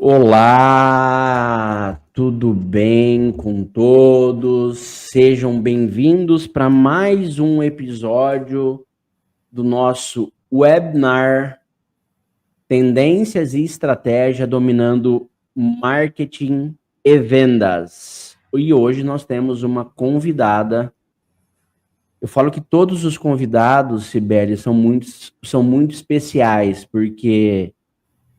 Olá, tudo bem com todos? Sejam bem-vindos para mais um episódio do nosso webinar Tendências e Estratégia dominando Marketing e Vendas. E hoje nós temos uma convidada. Eu falo que todos os convidados, Sibeli, são muito especiais, porque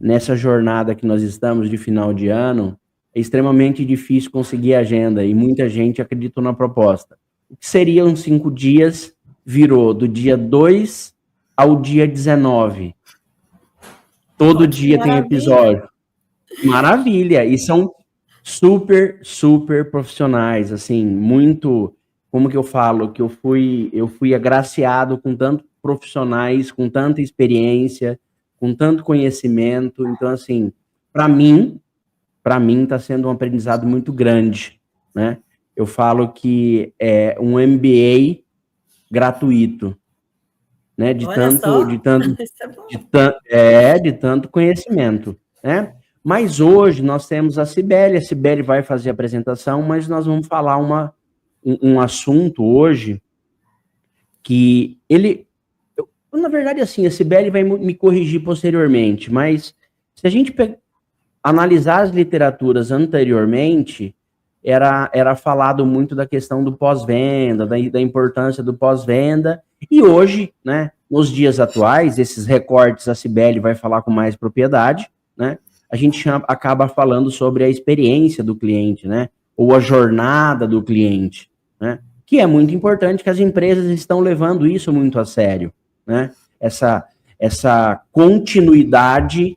nessa jornada que nós estamos de final de ano, é extremamente difícil conseguir agenda e muita gente acreditou na proposta. O que seriam 5 dias virou do dia 2 ao dia 19. Todo dia tem episódio. Maravilha! E são super profissionais, assim, muito, como que eu falo, que eu fui agraciado com tantos profissionais, com tanta experiência, com tanto conhecimento. Então, assim, para mim está sendo um aprendizado muito grande, né? Eu falo que é um MBA gratuito, né? De tanto conhecimento, né? Mas hoje nós temos a Cibele vai fazer a apresentação, mas nós vamos falar um assunto hoje que na verdade, assim, a Cibele vai me corrigir posteriormente, mas se a gente analisar as literaturas anteriormente, era falado muito da questão do pós-venda, da importância do pós-venda, e hoje, né, nos dias atuais, esses recortes a Cibele vai falar com mais propriedade, né, a gente acaba falando sobre a experiência do cliente, né, ou a jornada do cliente, né, que é muito importante, que as empresas estão levando isso muito a sério, né? Essa continuidade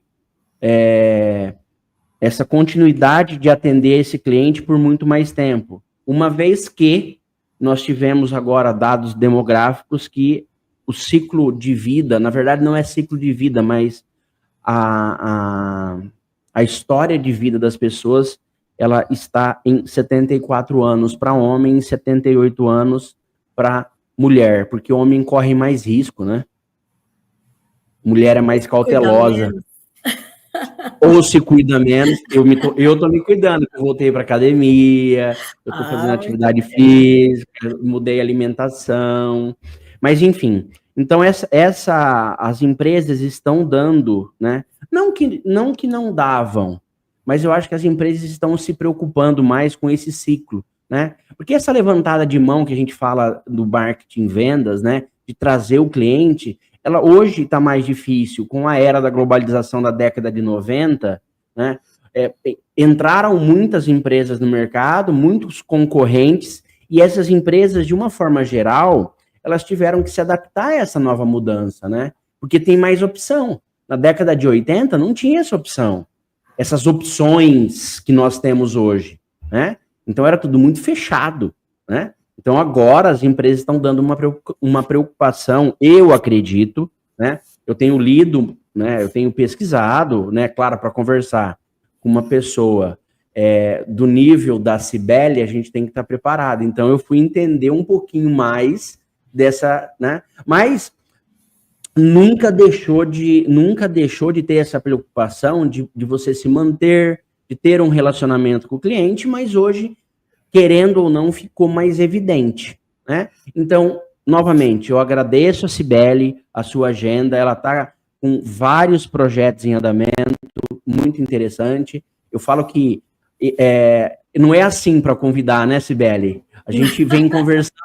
de atender esse cliente por muito mais tempo, uma vez que nós tivemos agora dados demográficos que o ciclo de vida, na verdade não é ciclo de vida, mas a história de vida das pessoas, ela está em 74 anos para homem, em 78 anos para mulher, porque o homem corre mais risco, né? Mulher é mais cautelosa. Ou se cuida menos. Eu tô me cuidando, eu voltei para academia, eu tô fazendo atividade física, mudei a alimentação. Mas, enfim, então as empresas estão dando, né? Não que não davam, mas eu acho que as empresas estão se preocupando mais com esse ciclo, né? Porque essa levantada de mão que a gente fala do marketing vendas, né? De trazer o cliente, ela hoje está mais difícil, com a era da globalização da década de 90, né? Entraram muitas empresas no mercado, muitos concorrentes, e essas empresas, de uma forma geral, elas tiveram que se adaptar a essa nova mudança, né? Porque tem mais opção. Na década de 80 não tinha essa opção, essas opções que nós temos hoje, né? Então era tudo muito fechado, né? Então agora as empresas estão dando uma preocupação, eu acredito, né? Eu tenho lido, né? Eu tenho pesquisado, né? Claro, para conversar com uma pessoa do nível da Cibele, a gente tem que estar preparado. Então eu fui entender um pouquinho mais dessa, né? Mas nunca deixou de ter essa preocupação de você se manter, de ter um relacionamento com o cliente, mas hoje, querendo ou não, ficou mais evidente, né? Então, novamente, eu agradeço a Cibele, a sua agenda, ela está com vários projetos em andamento, muito interessante. Eu falo que não é assim para convidar, né, Cibele? A gente vem conversando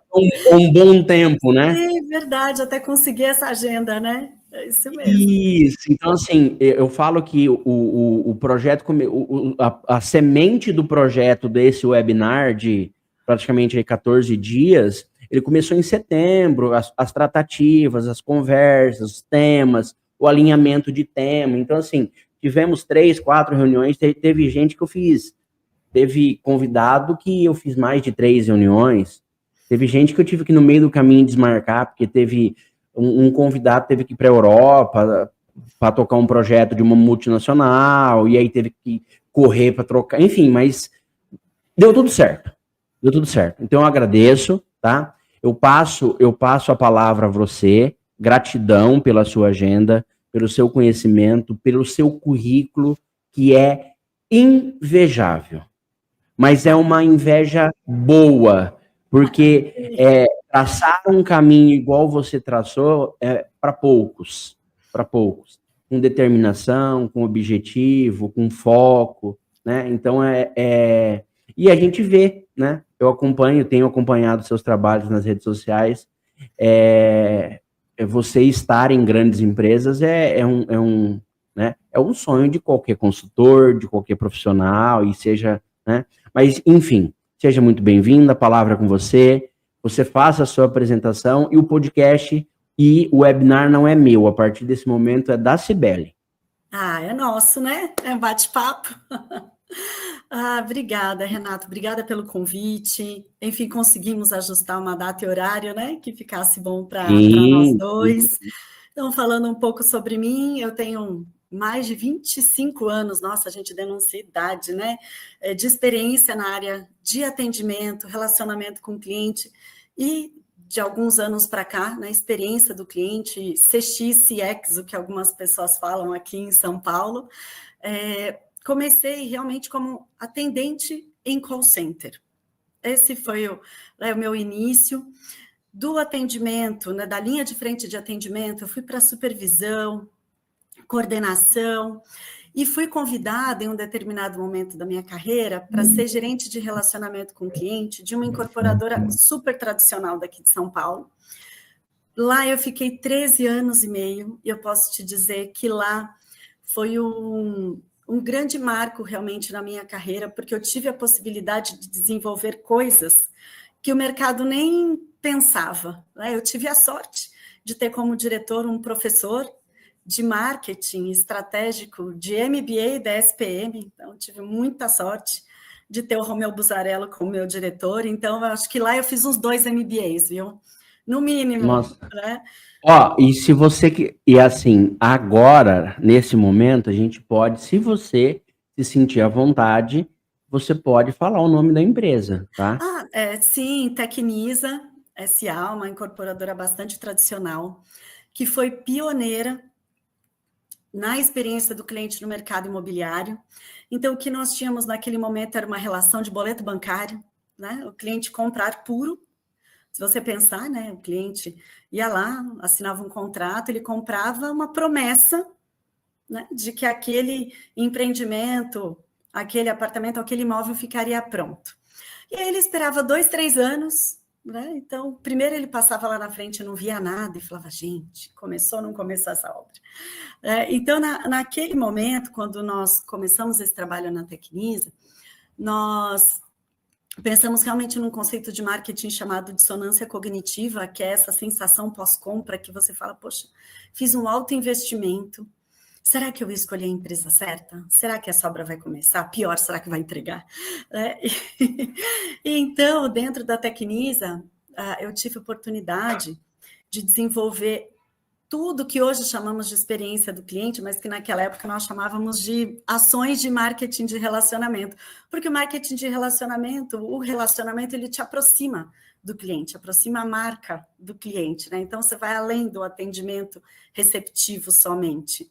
um bom tempo, né? É verdade, até conseguir essa agenda, né? É isso mesmo. Isso, então assim, eu falo que o projeto, a semente do projeto desse webinar de praticamente 14 dias, ele começou em setembro, as tratativas, as conversas, os temas, o alinhamento de tema. Então assim, tivemos 3, 4 reuniões, teve gente que eu fiz, teve convidado que eu fiz mais de 3 reuniões, teve gente que eu tive que no meio do caminho desmarcar, porque teve um convidado teve que ir para a Europa para tocar um projeto de uma multinacional, e aí teve que correr para trocar, enfim, mas deu tudo certo. Então eu agradeço, tá? Eu passo a palavra a você, gratidão pela sua agenda, pelo seu conhecimento, pelo seu currículo, que é invejável. Mas é uma inveja boa, porque traçar um caminho igual você traçou é para poucos, com determinação, com objetivo, com foco, né? Então e a gente vê, né? Eu tenho acompanhado seus trabalhos nas redes sociais. Você estar em grandes empresas né? É um sonho de qualquer consultor, de qualquer profissional, e seja, né? Mas, enfim, seja muito bem-vinda, a palavra é com você. Você faça a sua apresentação e o podcast e o webinar não é meu. A partir desse momento é da Cibele. É nosso, né? É um bate-papo. Obrigada, Renato. Obrigada pelo convite. Enfim, conseguimos ajustar uma data e horário, né? Que ficasse bom para nós dois. Então, falando um pouco sobre mim, eu tenho mais de 25 anos, nossa, a gente denuncia idade, né? De experiência na área de atendimento, relacionamento com o cliente e de alguns anos para cá, na experiência do cliente, CX, CX, o que algumas pessoas falam aqui em São Paulo. Comecei realmente como atendente em call center. Esse foi o meu início. Do atendimento, né, da linha de frente de atendimento, eu fui para supervisão, coordenação, e fui convidada em um determinado momento da minha carreira para ser gerente de relacionamento com o cliente de uma incorporadora super tradicional daqui de São Paulo. Lá eu fiquei 13 anos e meio, e eu posso te dizer que lá foi um grande marco realmente na minha carreira, porque eu tive a possibilidade de desenvolver coisas que o mercado nem pensava, né? Eu tive a sorte de ter como diretor um professor de marketing estratégico de MBA da SPM, então tive muita sorte de ter o Romeu Buzarello como meu diretor, então eu acho que lá eu fiz uns 2 MBAs, viu? No mínimo. Nossa. Né? E se você... E assim, agora, nesse momento, a gente pode, se você se sentir à vontade, você pode falar o nome da empresa, tá? Sim, Tecnisa S.A., uma incorporadora bastante tradicional, que foi pioneira na experiência do cliente no mercado imobiliário. Então, o que nós tínhamos naquele momento era uma relação de boleto bancário, né? O cliente comprar puro. Se você pensar, né? O cliente ia lá, assinava um contrato, ele comprava uma promessa, né, de que aquele empreendimento, aquele apartamento, aquele imóvel ficaria pronto. E aí ele esperava 2, 3 anos, né? Então, primeiro ele passava lá na frente e não via nada e falava, gente, começou ou não começou essa obra? Então, naquele momento, quando nós começamos esse trabalho na Tecnisa, nós pensamos realmente num conceito de marketing chamado dissonância cognitiva, que é essa sensação pós-compra que você fala, poxa, fiz um alto investimento, será que eu escolhi a empresa certa? Será que essa obra vai começar? Pior, será que vai entregar? Então, dentro da Tecnisa, eu tive a oportunidade de desenvolver tudo que hoje chamamos de experiência do cliente, mas que naquela época nós chamávamos de ações de marketing de relacionamento. Porque o marketing de relacionamento, o relacionamento, ele te aproxima do cliente, aproxima a marca do cliente, né? Então, você vai além do atendimento receptivo somente.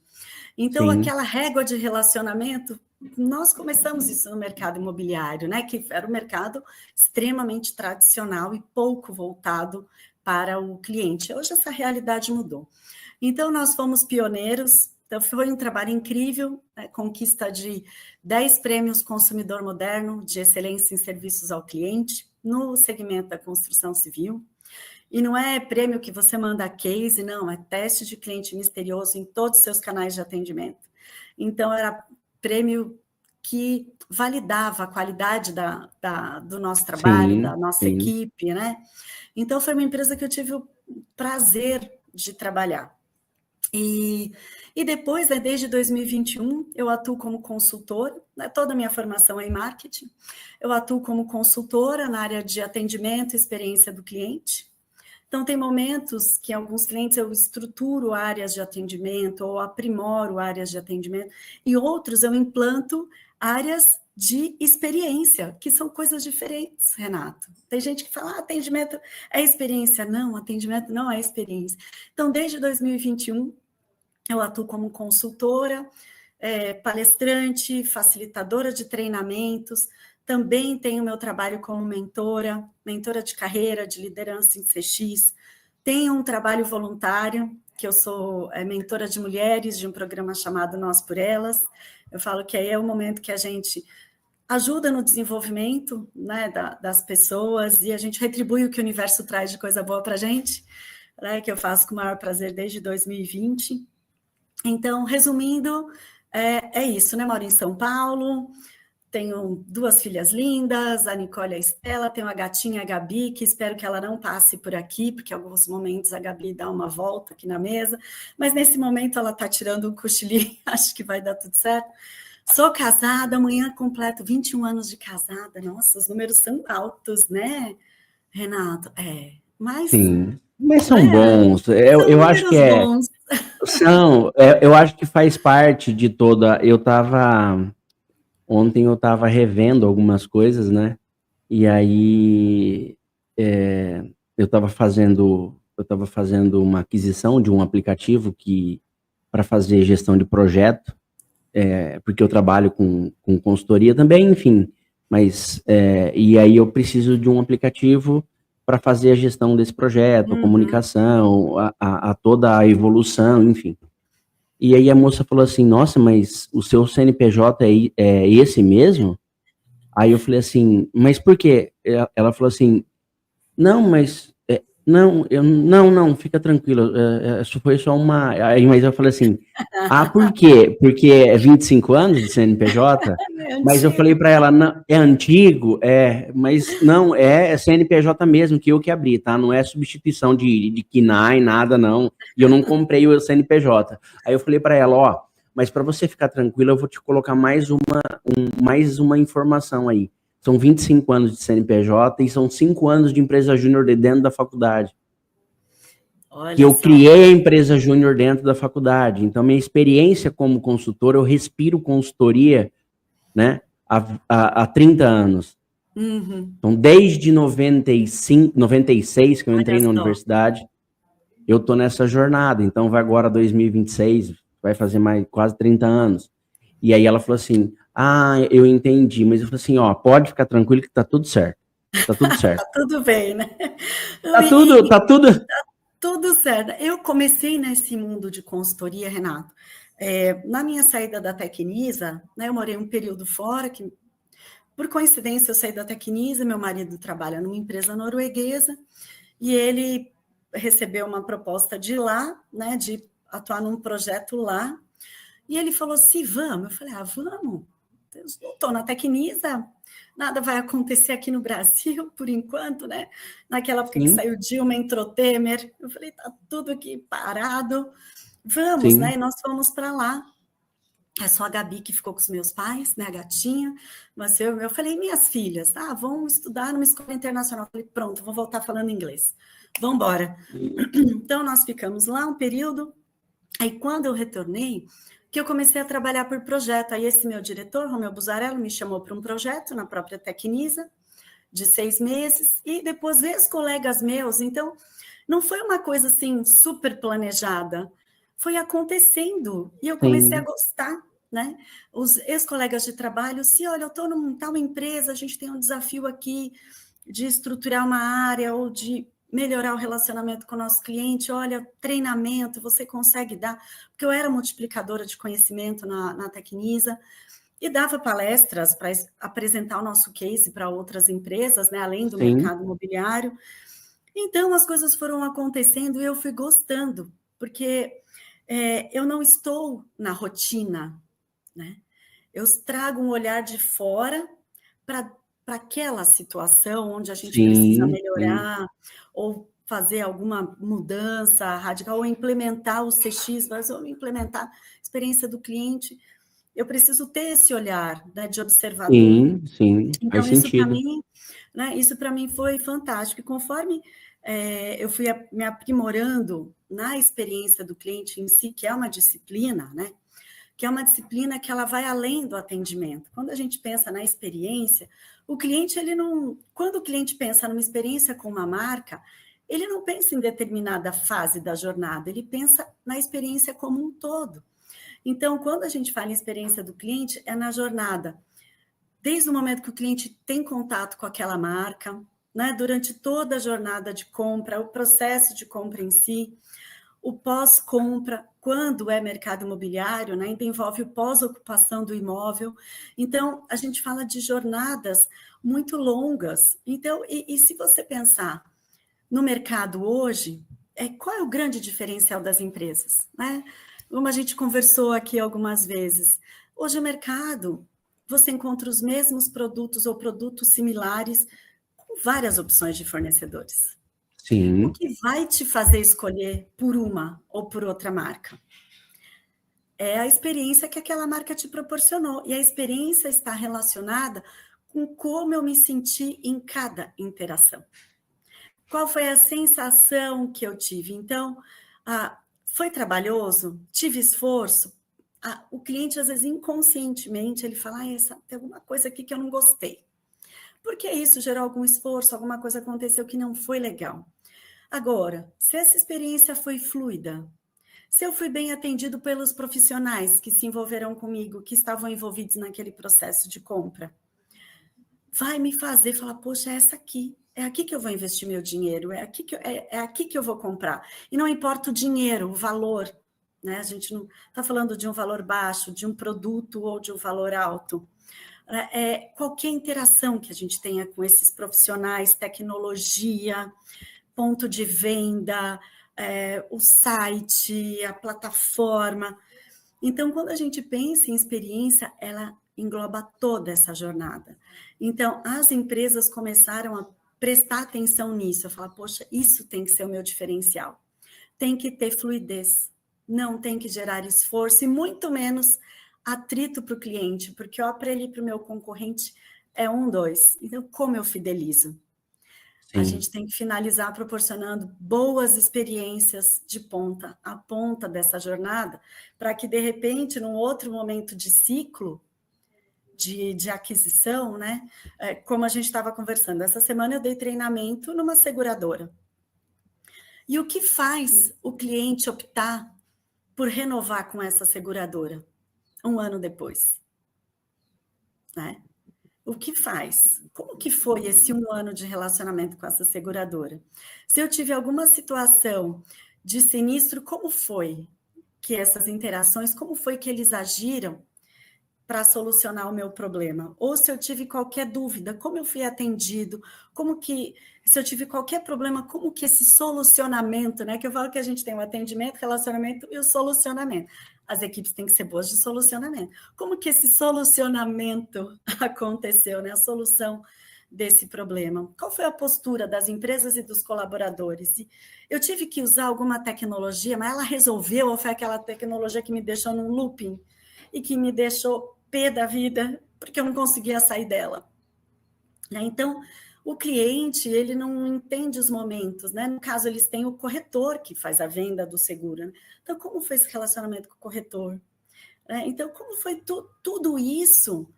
Então, Sim. aquela régua de relacionamento, nós começamos isso no mercado imobiliário, né? Que era um mercado extremamente tradicional e pouco voltado para o cliente. Hoje essa realidade mudou. Então, nós fomos pioneiros, então foi um trabalho incrível, né? Conquista de 10 prêmios Consumidor Moderno de excelência em serviços ao cliente, no segmento da construção civil. E não é prêmio que você manda case, não, é teste de cliente misterioso em todos os seus canais de atendimento. Então, era prêmio que validava a qualidade do nosso trabalho, da nossa equipe, né? Então, foi uma empresa que eu tive o prazer de trabalhar. E depois, né, desde 2021, eu atuo como consultora, né, toda a minha formação é em marketing, eu atuo como consultora na área de atendimento e experiência do cliente. Então, tem momentos que alguns clientes eu estruturo áreas de atendimento ou aprimoro áreas de atendimento, e outros eu implanto áreas de experiência, que são coisas diferentes, Renato. Tem gente que fala, atendimento é experiência. Não, atendimento não é experiência. Então, desde 2021, eu atuo como consultora, palestrante, facilitadora de treinamentos, também tenho meu trabalho como mentora de carreira, de liderança em CX, tenho um trabalho voluntário, que eu sou mentora de mulheres de um programa chamado Nós por Elas. Eu falo que aí é o momento que a gente ajuda no desenvolvimento, né, das pessoas, e a gente retribui o que o universo traz de coisa boa para a gente, né, que eu faço com o maior prazer desde 2020. Então, resumindo, é isso, né? Moro em São Paulo, tenho 2 filhas lindas, a Nicole e a Estela, tenho a gatinha, a Gabi, que espero que ela não passe por aqui, porque em alguns momentos a Gabi dá uma volta aqui na mesa, mas nesse momento ela está tirando um cochilinho, acho que vai dar tudo certo. Sou casada, amanhã completo 21 anos de casada. Nossa, os números são altos, né, Renato? Mas... Sim, mas são bons. São Eu acho que números bons. eu acho que faz parte de toda. Ontem eu estava revendo algumas coisas, né? E aí eu estava fazendo uma aquisição de um aplicativo que para fazer gestão de projeto, porque eu trabalho com consultoria também, enfim. Mas e aí eu preciso de um aplicativo para fazer a gestão desse projeto, a comunicação, a toda a evolução, enfim. E aí a moça falou assim, nossa, mas o seu CNPJ é esse mesmo? Aí eu falei assim, mas por quê? Ela falou assim, não, mas não, fica tranquilo, isso foi só uma... Aí, mas eu falei assim, por quê? Porque é 25 anos de CNPJ? É Mas eu falei antigo. para ela, não, é antigo? Mas não, é CNPJ mesmo, que eu que abri, tá? Não é substituição de KNAI, nada, não. E eu não comprei o CNPJ. Aí eu falei para ela, ó, mas para você ficar tranquilo, eu vou te colocar mais uma informação aí. São 25 anos de CNPJ e são 5 anos de empresa júnior de dentro da faculdade. Olha Que eu só. criei a empresa júnior dentro da faculdade. Então, minha experiência como consultor, eu respiro consultoria, né, há 30 anos. Então, desde 95, 96, que eu entrei Olha na só. universidade, eu tô nessa jornada. Então, vai agora 2026, vai fazer mais quase 30 anos. E aí ela falou assim, eu entendi, mas eu falei assim, ó, pode ficar tranquilo que tá tudo certo. Tá tudo certo. Tá tudo bem, né? Tá tudo. Tudo certo. Eu comecei nesse mundo de consultoria, Renato. Na minha saída da Tecnisa, né, eu morei um período fora, que por coincidência eu saí da Tecnisa, meu marido trabalha numa empresa norueguesa, e ele recebeu uma proposta de lá, né, de atuar num projeto lá, e ele falou assim, vamos. Eu falei, vamos. Eu não estou na Tecnisa, nada vai acontecer aqui no Brasil, por enquanto, né? Naquela época que saiu Dilma, entrou Temer, eu falei, tá tudo aqui parado, vamos, né? E nós fomos para lá. É só a Gabi que ficou com os meus pais, né, a gatinha, mas eu falei, minhas filhas, vão estudar numa escola internacional. Eu falei, pronto, vou voltar falando inglês, vamos embora. Então, nós ficamos lá um período, aí quando eu retornei, que eu comecei a trabalhar por projeto. Aí esse meu diretor, Romeu Buzarello, me chamou para um projeto na própria Tecnisa, de 6 meses, e depois ex-colegas meus. Então, não foi uma coisa assim super planejada, foi acontecendo, e eu comecei a gostar, né? Os ex-colegas de trabalho, olha, eu estou numa tal empresa, a gente tem um desafio aqui de estruturar uma área ou de melhorar o relacionamento com o nosso cliente, olha, treinamento, você consegue dar, porque eu era multiplicadora de conhecimento na Tecnisa, e dava palestras para apresentar o nosso case para outras empresas, né, além do mercado imobiliário. Então, as coisas foram acontecendo e eu fui gostando, porque eu não estou na rotina, né? Eu trago um olhar de fora para aquela situação onde a gente precisa melhorar ou fazer alguma mudança radical, ou implementar o CX, mas ou implementar a experiência do cliente. Eu preciso ter esse olhar, né, de observador. Sim, Então, faz sentido. isso para mim foi fantástico. E conforme eu fui me aprimorando na experiência do cliente em si, que é uma disciplina, né? Que é uma disciplina que ela vai além do atendimento. Quando a gente pensa na experiência, o cliente, quando o cliente pensa numa experiência com uma marca, ele não pensa em determinada fase da jornada, ele pensa na experiência como um todo. Então, quando a gente fala em experiência do cliente, é na jornada, desde o momento que o cliente tem contato com aquela marca, né, durante toda a jornada de compra, o processo de compra em si, o pós-compra, quando é mercado imobiliário, né, ainda envolve o pós-ocupação do imóvel. Então, a gente fala de jornadas muito longas. Então, e se você pensar no mercado hoje, qual é o grande diferencial das empresas, né? Como a gente conversou aqui algumas vezes, hoje o mercado, você encontra os mesmos produtos ou produtos similares com várias opções de fornecedores. O Sim, que vai te fazer escolher por uma ou por outra marca? É a experiência que aquela marca te proporcionou. E a experiência está relacionada com como eu me senti em cada interação. Qual foi a sensação que eu tive? Então, foi trabalhoso? Tive esforço? O cliente, às vezes, inconscientemente, ele fala, tem alguma coisa aqui que eu não gostei. Porque isso gerou algum esforço, alguma coisa aconteceu que não foi legal. Agora, se essa experiência foi fluida, se eu fui bem atendido pelos profissionais que se envolveram comigo, que estavam envolvidos naquele processo de compra, vai me fazer falar, poxa, é aqui que eu vou investir meu dinheiro, é aqui que eu vou comprar. E não importa o dinheiro, o valor, né? A gente não está falando de um valor baixo, de um produto ou de um valor alto. Qualquer interação que a gente tenha com esses profissionais, tecnologia, ponto de venda, o site, a plataforma. Então, quando a gente pensa em experiência, ela engloba toda essa jornada. Então, as empresas começaram a prestar atenção nisso, a falar, poxa, isso tem que ser o meu diferencial. Tem que ter fluidez, não tem que gerar esforço e muito menos atrito para o cliente, porque ó, para ele ir para o meu concorrente é 1, 2. Então, como eu fidelizo? A sim. gente tem que finalizar proporcionando boas experiências de ponta a ponta dessa jornada, para que, de repente, num outro momento de ciclo de aquisição, né? Como a gente estava conversando, essa semana eu dei treinamento numa seguradora. E o que faz o cliente optar por renovar com essa seguradora 1 ano depois? Né? O que faz? Como que foi esse 1 ano de relacionamento com essa seguradora? Se eu tive alguma situação de sinistro, como foi que essas interações, como foi que eles agiram para solucionar o meu problema? Ou se eu tive qualquer dúvida, como eu fui atendido? Se eu tive qualquer problema, como que esse solucionamento, né? Que eu falo que a gente tem o atendimento, relacionamento e o solucionamento. As equipes têm que ser boas de solucionamento. Como que esse solucionamento aconteceu, né? A solução desse problema. Qual foi a postura das empresas e dos colaboradores? Eu tive que usar alguma tecnologia, mas ela resolveu, ou foi aquela tecnologia que me deixou num looping e que me deixou pé da vida, porque eu não conseguia sair dela. Então, o cliente, ele não entende os momentos, né? No caso, eles têm o corretor que faz a venda do seguro. Né? Então, como foi esse relacionamento com o corretor? Então, como foi tudo isso?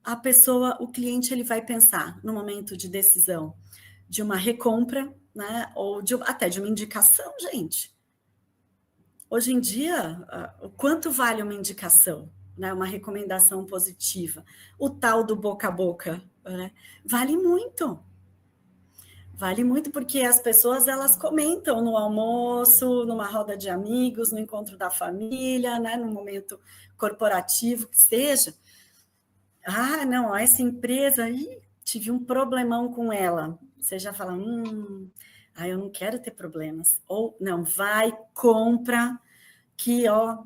A pessoa, o cliente, ele vai pensar no momento de decisão de uma recompra, né? Ou até de uma indicação, gente. Hoje em dia, o quanto vale uma indicação, né? Uma recomendação positiva? O tal do boca a boca, né? Vale muito. Vale muito porque as pessoas, elas comentam no almoço, numa roda de amigos, no encontro da família, né? No momento corporativo que seja. Não, essa empresa, tive um problemão com ela. Você já fala, eu não quero ter problemas. Ou, não, vai, compra, que, ó,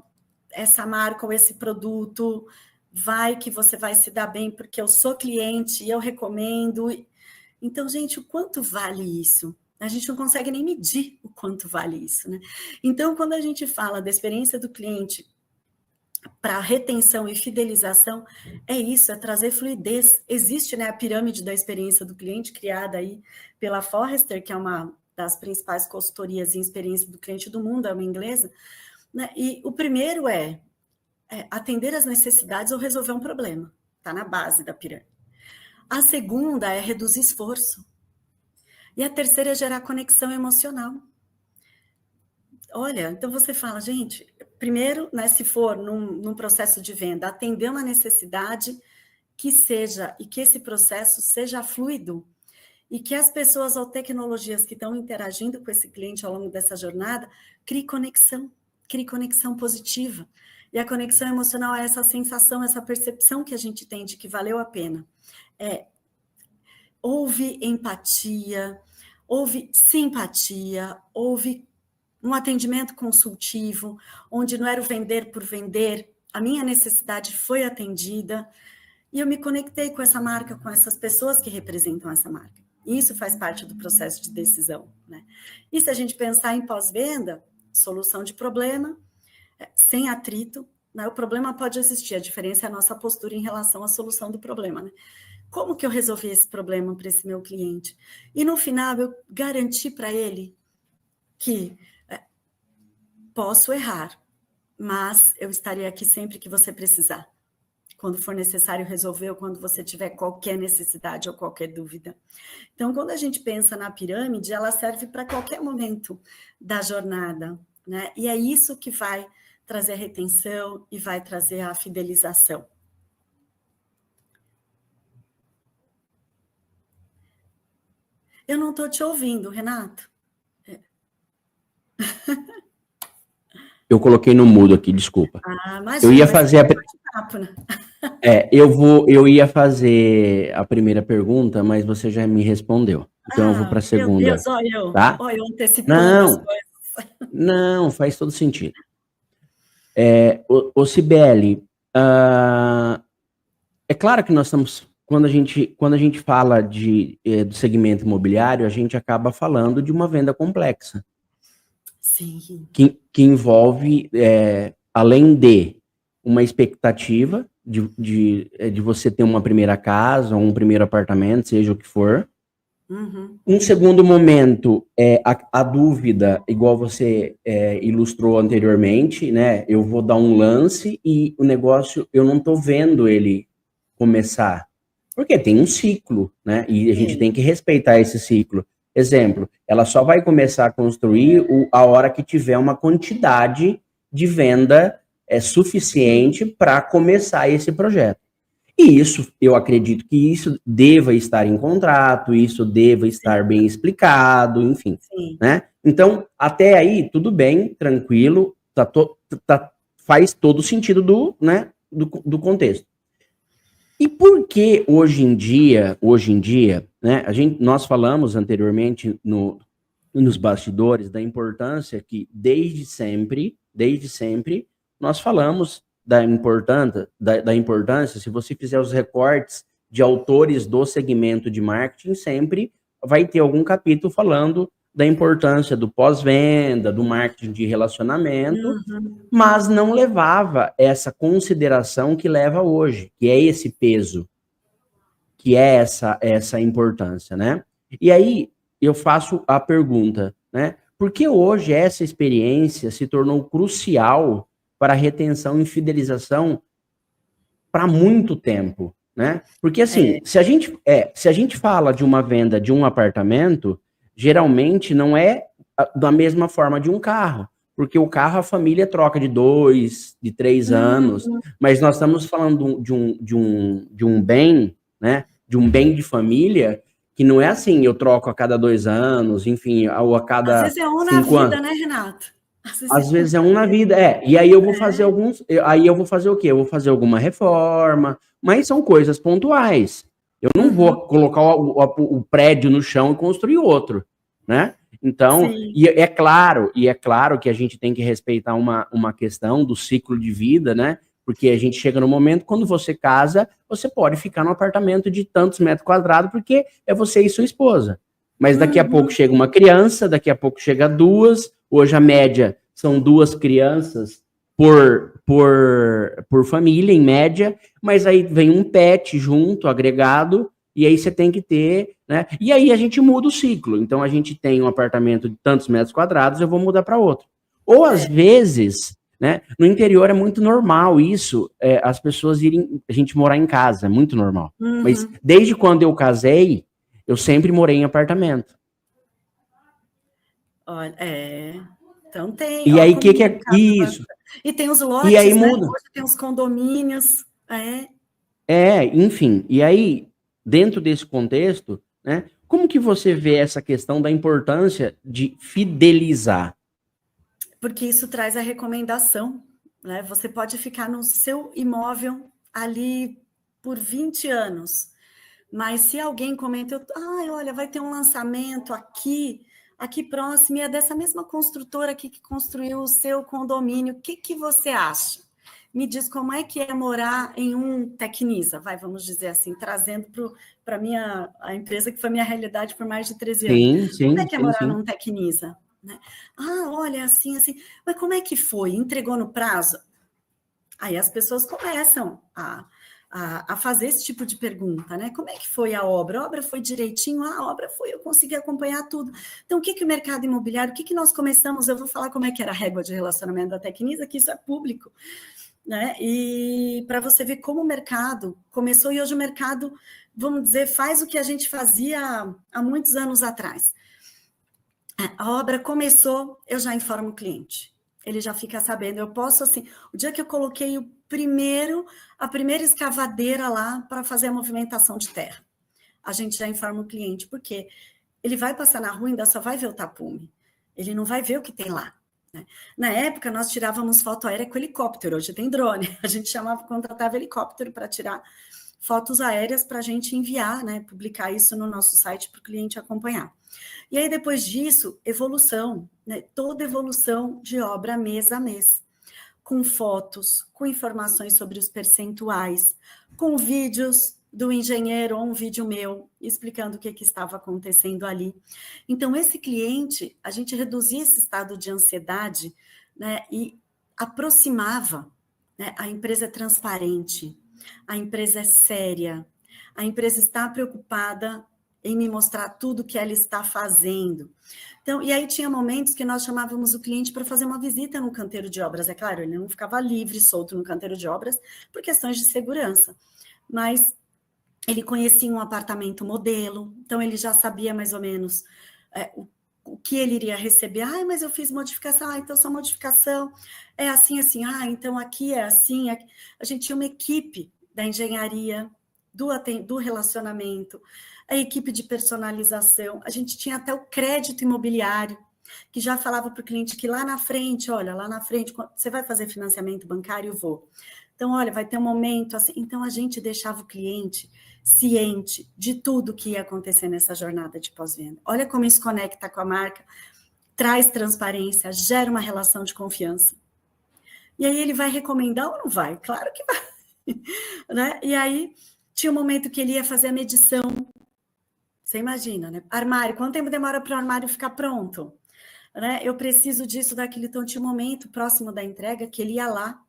essa marca ou esse produto, vai que você vai se dar bem, porque eu sou cliente e eu recomendo. Então, gente, o quanto vale isso? A gente não consegue nem medir o quanto vale isso, né? Então, quando a gente fala da experiência do cliente para retenção e fidelização, é isso, é trazer fluidez. Existe, né, a pirâmide da experiência do cliente, criada aí pela Forrester, que é uma das principais consultorias em experiência do cliente do mundo, é uma inglesa, né? E o primeiro é atender às necessidades ou resolver um problema, está na base da pirâmide. A segunda é reduzir esforço. E a terceira é gerar conexão emocional. Olha, então você fala, gente, primeiro, né, se for num processo de venda, atender uma necessidade que seja, e que esse processo seja fluido, e que as pessoas ou tecnologias que estão interagindo com esse cliente ao longo dessa jornada, crie conexão positiva. E a conexão emocional é essa sensação, essa percepção que a gente tem de que valeu a pena. Houve empatia, houve simpatia, houve um atendimento consultivo, onde não era o vender por vender, a minha necessidade foi atendida, e eu me conectei com essa marca, com essas pessoas que representam essa marca. Isso faz parte do processo de decisão, né? E se a gente pensar em pós-venda, solução de problema, sem atrito, né? O problema pode existir, a diferença é a nossa postura em relação à solução do problema, né? Como que eu resolvi esse problema para esse meu cliente? E no final eu garanti para ele que posso errar, mas eu estarei aqui sempre que você precisar, quando for necessário resolver ou quando você tiver qualquer necessidade ou qualquer dúvida. Então, quando a gente pensa na pirâmide, ela serve para qualquer momento da jornada, né? E é isso que vai trazer a retenção e vai trazer a fidelização. Eu não estou te ouvindo, Renato. Eu coloquei no mudo aqui, desculpa. Imagina, eu ia fazer né? eu ia fazer a primeira pergunta, mas você já me respondeu. Então eu vou para a segunda. Meu Deus, olha eu, tá? Olha eu antecipando as coisas. Não, faz todo sentido. Cibele, é claro que nós estamos, quando a gente fala do segmento imobiliário, a gente acaba falando de uma venda complexa. Sim. Que envolve, além de uma expectativa de você ter uma primeira casa, um primeiro apartamento, seja o que for. Uhum. Um segundo momento é a dúvida, igual você ilustrou anteriormente, né? Eu vou dar um lance e o negócio, eu não estou vendo ele começar. Porque tem um ciclo, né? E a gente tem que respeitar esse ciclo. Exemplo, ela só vai começar a construir a hora que tiver uma quantidade de venda suficiente para começar esse projeto. E isso, eu acredito que isso deva estar em contrato, isso deva estar bem explicado, enfim. Né? Então, até aí, tudo bem, tranquilo, faz todo o sentido do contexto. E por que hoje em dia, né, nós falamos anteriormente nos bastidores da importância que desde sempre, nós falamos da importância, se você fizer os recortes de autores do segmento de marketing, sempre vai ter algum capítulo falando da importância do pós-venda, do marketing de relacionamento, mas não levava essa consideração que leva hoje, que é esse peso, que é essa importância, né? E aí eu faço a pergunta, né? Por que hoje essa experiência se tornou crucial para a retenção e fidelização para muito tempo, né? Porque assim, se a gente fala de uma venda de um apartamento, geralmente não é da mesma forma de um carro, porque o carro a família troca de 2, de 3 anos, mas nós estamos falando de um bem, né? De um bem de família que não é assim, eu troco a cada 2 anos, enfim, ou a cada 5 anos. Às vezes é um na vida, né, Renato? Às vezes é um na vida, e aí eu vou fazer aí eu vou fazer o quê? Eu vou fazer alguma reforma, mas são coisas pontuais. Eu não vou colocar o prédio no chão e construir outro, né? Então, e é claro que a gente tem que respeitar uma questão do ciclo de vida, né? Porque a gente chega no momento, quando você casa, você pode ficar num apartamento de tantos metros quadrados, porque é você e sua esposa. Mas daqui a pouco chega uma criança, daqui a pouco chega 2, hoje a média são 2 crianças por família, em média, mas aí vem um pet junto, agregado, e aí você tem que ter, né? E aí a gente muda o ciclo. Então a gente tem um apartamento de tantos metros quadrados, eu vou mudar para outro. Ou às vezes, né? No interior é muito normal isso, as pessoas a gente morar em casa, é muito normal. Mas desde quando eu casei, eu sempre morei em apartamento. Olha, Então tem, E ó, aí, o como que o é mercado isso? avança. E tem os E aí lotes, né? muda. Hoje tem os condomínios. Enfim. E aí, dentro desse contexto, né? Como que você vê essa questão da importância de fidelizar? Porque isso traz a recomendação, né? Você pode ficar no seu imóvel ali por 20 anos, mas se alguém comenta, olha, vai ter um lançamento aqui próximo, e é dessa mesma construtora aqui que construiu o seu condomínio, o que você acha? Me diz como é que é morar em um Tecnisa, vamos dizer assim, trazendo para a empresa que foi minha realidade por mais de 13 anos. Como é que é morar num Tecnisa? Né? Olha, assim, mas como é que foi? Entregou no prazo? Aí as pessoas começam a fazer esse tipo de pergunta, né? Como é que foi a obra? A obra foi direitinho? A obra foi, eu consegui acompanhar tudo. Então, o que o mercado imobiliário, o que nós começamos? Eu vou falar como é que era a régua de relacionamento da Tecnisa, que isso é público, né? E para você ver como o mercado começou, e hoje o mercado, vamos dizer, faz o que a gente fazia há muitos anos atrás. A obra começou, eu já informo o cliente. Ele já fica sabendo. Eu posso, assim, o dia que eu coloquei a primeira escavadeira lá para fazer a movimentação de terra, a gente já informa o cliente, porque ele vai passar na rua e ainda só vai ver o tapume. Ele não vai ver o que tem lá. Né? Na época, nós tirávamos foto aérea com helicóptero, hoje tem drone. A gente contratava helicóptero para tirar fotos aéreas para a gente enviar, né? Publicar isso no nosso site para o cliente acompanhar. E aí, depois disso, evolução, né? Toda evolução de obra mês a mês, com fotos, com informações sobre os percentuais, com vídeos do engenheiro ou um vídeo meu explicando o que estava acontecendo ali. Então, esse cliente, a gente reduzia esse estado de ansiedade, né? E aproximava, né? A empresa é transparente, a empresa é séria, a empresa está preocupada em me mostrar tudo que ela está fazendo. Então, e aí tinha momentos que nós chamávamos o cliente para fazer uma visita no canteiro de obras. É claro, ele não ficava livre, solto no canteiro de obras, por questões de segurança. Mas ele conhecia um apartamento modelo, então ele já sabia mais ou menos o que ele iria receber. Mas eu fiz modificação. Então sua modificação é assim, assim. Então aqui é assim. Aqui. A gente tinha uma equipe da engenharia, do relacionamento, a equipe de personalização, a gente tinha até o crédito imobiliário, que já falava para o cliente que lá na frente, olha, lá na frente, você vai fazer financiamento bancário? Eu vou. Então, olha, vai ter um momento assim. Então, a gente deixava o cliente ciente de tudo que ia acontecer nessa jornada de pós-venda. Olha como isso conecta com a marca, traz transparência, gera uma relação de confiança. E aí ele vai recomendar ou não vai? Claro que vai. Né? E aí tinha um momento que ele ia fazer a medição. Você imagina, né? Armário, quanto tempo demora para o armário ficar pronto? Né? Eu preciso disso, daquilo. Então, tinha um momento próximo da entrega que ele ia lá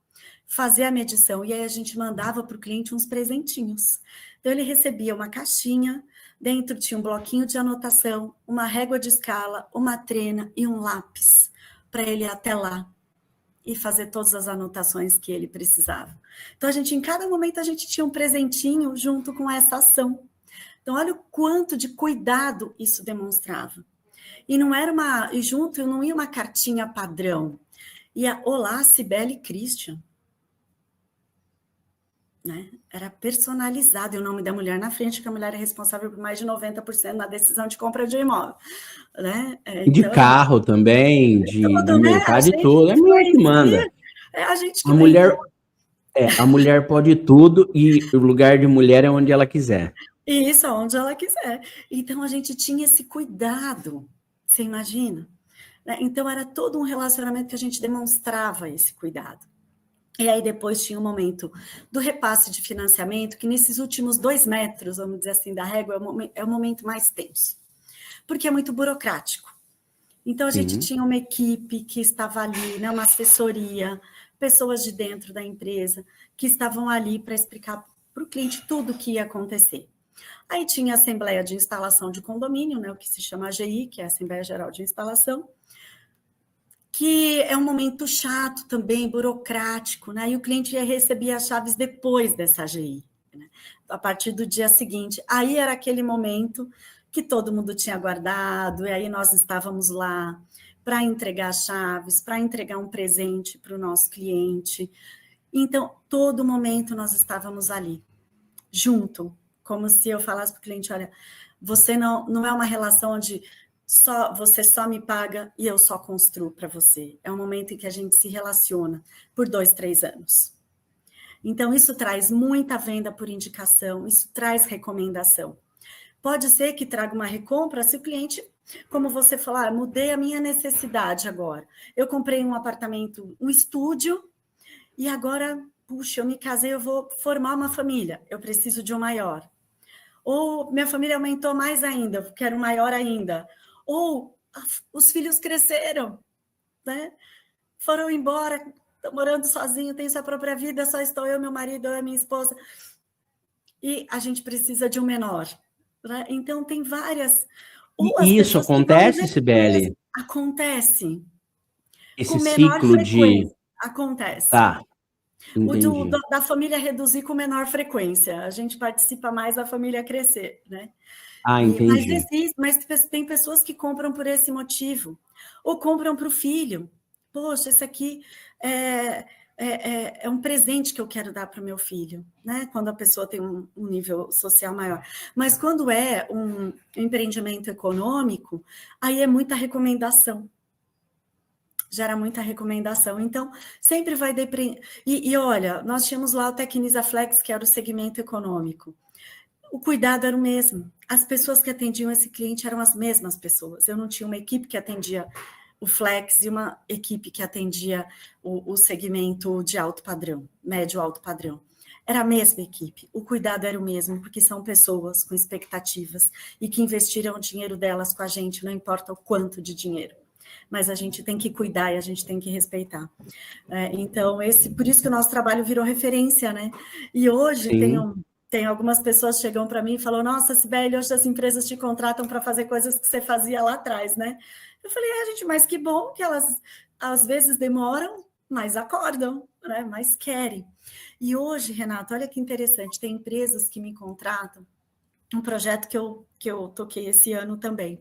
fazer a medição. E aí a gente mandava para o cliente uns presentinhos. Então, ele recebia uma caixinha, dentro tinha um bloquinho de anotação, uma régua de escala, uma trena e um lápis para ele ir até lá e fazer todas as anotações que ele precisava. Então, em cada momento, a gente tinha um presentinho junto com essa ação. Então, olha o quanto de cuidado isso demonstrava. E não era e junto não ia uma cartinha padrão. Ia olá, Cibele Christian. Né? Era personalizado, e o nome da mulher na frente, que a mulher é responsável por mais de 90% na decisão de compra de um imóvel. Né? Então, de carro também, de tudo, mercado, né? de tudo. É a mulher que manda. A gente que a mulher pode tudo e o lugar de mulher é onde ela quiser. Isso, onde ela quiser. Então, a gente tinha esse cuidado, você imagina? Então, era todo um relacionamento que a gente demonstrava esse cuidado. E aí, depois tinha o momento do repasse de financiamento, que nesses últimos 2 metros, vamos dizer assim, da régua, é o momento mais tenso, porque é muito burocrático. Então, a gente tinha uma equipe que estava ali, né, uma assessoria, pessoas de dentro da empresa, que estavam ali para explicar para o cliente tudo o que ia acontecer. Aí tinha a Assembleia de Instalação de Condomínio, né, o que se chama AGI, que é a Assembleia Geral de Instalação, que é um momento chato também, burocrático, né? E o cliente ia receber as chaves depois dessa AGI, né? A partir do dia seguinte. Aí era aquele momento que todo mundo tinha guardado, e aí nós estávamos lá para entregar chaves, para entregar um presente para o nosso cliente. Então, todo momento nós estávamos ali, junto, como se eu falasse para o cliente, olha, você não é uma relação onde você só me paga e eu só construo para você. É um momento em que a gente se relaciona por 2, 3 anos. Então, isso traz muita venda por indicação, isso traz recomendação. Pode ser que traga uma recompra se o cliente, como você falou, mudei a minha necessidade agora. Eu comprei um apartamento, um estúdio, e agora, puxa, eu me casei, eu vou formar uma família, eu preciso de um maior. Ou minha família aumentou mais ainda, eu quero um maior ainda. Ou os filhos cresceram, né? Foram embora, estou morando sozinho, tenho sua própria vida, só estou eu, meu marido, eu e minha esposa. E a gente precisa de um menor. Né? Então, tem várias... E isso acontece, Cibele? Acontece. Esse Com menor ciclo frequência. Acontece. Tá, O entendi. da família reduzir com menor frequência. A gente participa mais da família crescer, né? Entendi. Mas tem pessoas que compram por esse motivo. Ou compram para o filho. Poxa, esse aqui é um presente que eu quero dar para o meu filho, né? Quando a pessoa tem um nível social maior. Mas quando é um empreendimento econômico, aí é muita recomendação. Gera muita recomendação. Então, sempre vai depender. E olha, nós tínhamos lá o Tecnisa Flex, que era o segmento econômico. O cuidado era o mesmo. As pessoas que atendiam esse cliente eram as mesmas pessoas. Eu não tinha uma equipe que atendia o Flex e uma equipe que atendia o segmento de alto padrão, médio alto padrão. Era a mesma equipe. O cuidado era o mesmo, porque são pessoas com expectativas e que investiram o dinheiro delas com a gente, não importa o quanto de dinheiro. Mas a gente tem que cuidar e a gente tem que respeitar. Então, por isso que o nosso trabalho virou referência, né? E hoje tem algumas pessoas que chegam para mim e falam, nossa, Cibele, hoje as empresas te contratam para fazer coisas que você fazia lá atrás, né? Eu falei, gente, mas que bom que elas às vezes demoram, mas acordam, né? Mas querem. E hoje, Renato, olha que interessante, tem empresas que me contratam, um projeto que eu toquei esse ano também,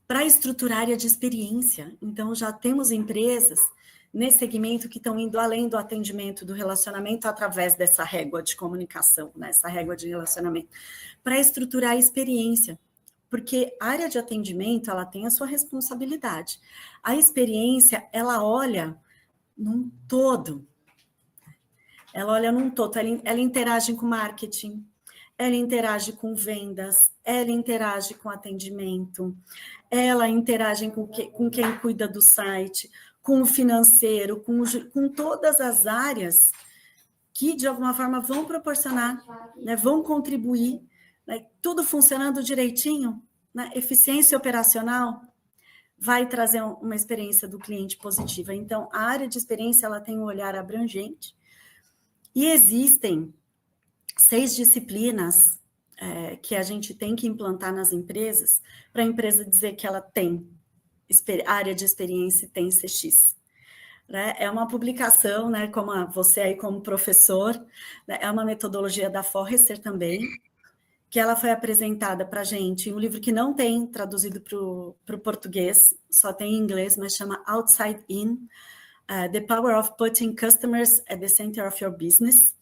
para estruturar área de experiência. Então, já temos empresas nesse segmento que estão indo além do atendimento, do relacionamento, através dessa régua de comunicação, né? Essa régua de relacionamento, para estruturar a experiência. Porque a área de atendimento, ela tem a sua responsabilidade. A experiência, ela olha num todo. Ela olha num todo, ela interage com marketing, ela interage com vendas, ela interage com atendimento, ela interage com quem cuida do site, com o financeiro, com todas as áreas que, de alguma forma, vão proporcionar, né, vão contribuir, né, tudo funcionando direitinho, né, eficiência operacional, vai trazer uma experiência do cliente positiva. Então, a área de experiência ela tem um olhar abrangente e existem 6 disciplinas que a gente tem que implantar nas empresas para a empresa dizer que ela tem área de experiência e tem CX. Né? É uma publicação, né, como você aí como professor, né, é uma metodologia da Forrester também, que ela foi apresentada para a gente em um livro que não tem traduzido para o português, só tem em inglês, mas chama Outside In, The Power of Putting Customers at the Center of Your Business.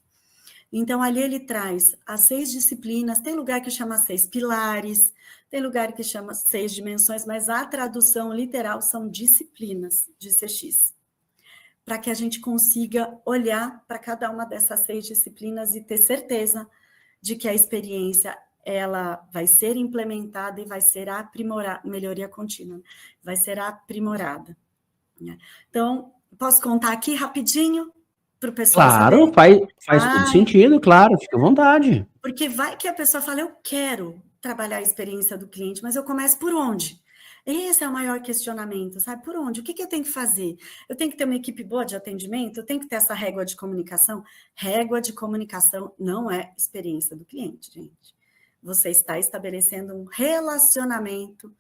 Então, ali ele traz as 6 disciplinas, tem lugar que chama 6 pilares, tem lugar que chama 6 dimensões, mas a tradução literal são disciplinas de CX, para que a gente consiga olhar para cada uma dessas 6 disciplinas e ter certeza de que a experiência ela vai ser implementada e vai ser aprimorada, melhoria contínua, vai ser aprimorada. Então, posso contar aqui rapidinho? Para o pessoal Claro, saber? faz todo sentido, claro, fica à vontade. Porque vai que a pessoa fala, eu quero trabalhar a experiência do cliente, mas eu começo por onde? Esse é o maior questionamento, sabe? Por onde? O que eu tenho que fazer? Eu tenho que ter uma equipe boa de atendimento? Eu tenho que ter essa régua de comunicação? Régua de comunicação não é experiência do cliente, gente. Você está estabelecendo um relacionamento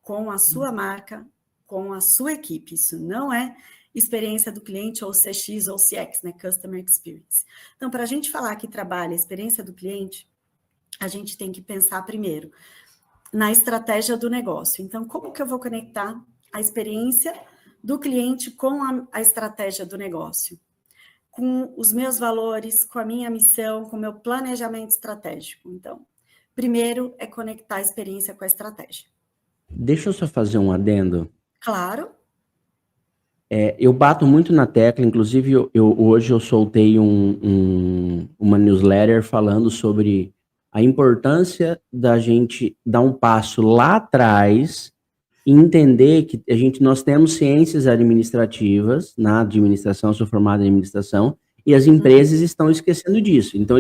com a sua marca, com a sua equipe. Isso não é experiência do cliente, ou CX, ou CX, né? Customer Experience. Então, para a gente falar que trabalha a experiência do cliente, a gente tem que pensar primeiro na estratégia do negócio. Então, como que eu vou conectar a experiência do cliente com a estratégia do negócio? Com os meus valores, com a minha missão, com o meu planejamento estratégico. Então, primeiro é conectar a experiência com a estratégia. Deixa eu só fazer um adendo. Claro. Eu bato muito na tecla, inclusive hoje eu soltei uma newsletter falando sobre a importância da gente dar um passo lá atrás e entender que nós temos ciências administrativas na administração, eu sou formado em administração, e as empresas estão esquecendo disso. Então,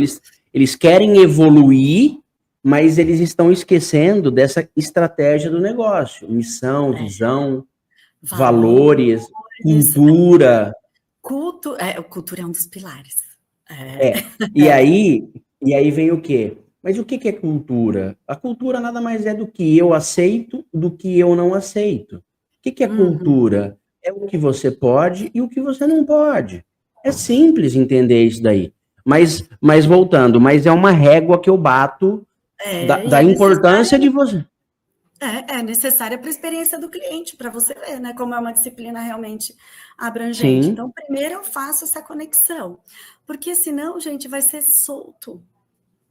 eles querem evoluir, mas eles estão esquecendo dessa estratégia do negócio, missão, visão, valores, cultura. Cultura é um dos pilares. E aí vem o quê? Mas o que é cultura? A cultura nada mais é do que eu aceito, do que eu não aceito. O que é cultura? É o que você pode e o que você não pode. É simples entender isso daí. Mas voltando, mas é uma régua que eu bato da importância de você. É necessária para a experiência do cliente, para você ver, né, como é uma disciplina realmente abrangente. Sim. Então, primeiro eu faço essa conexão, porque senão, gente, vai ser solto.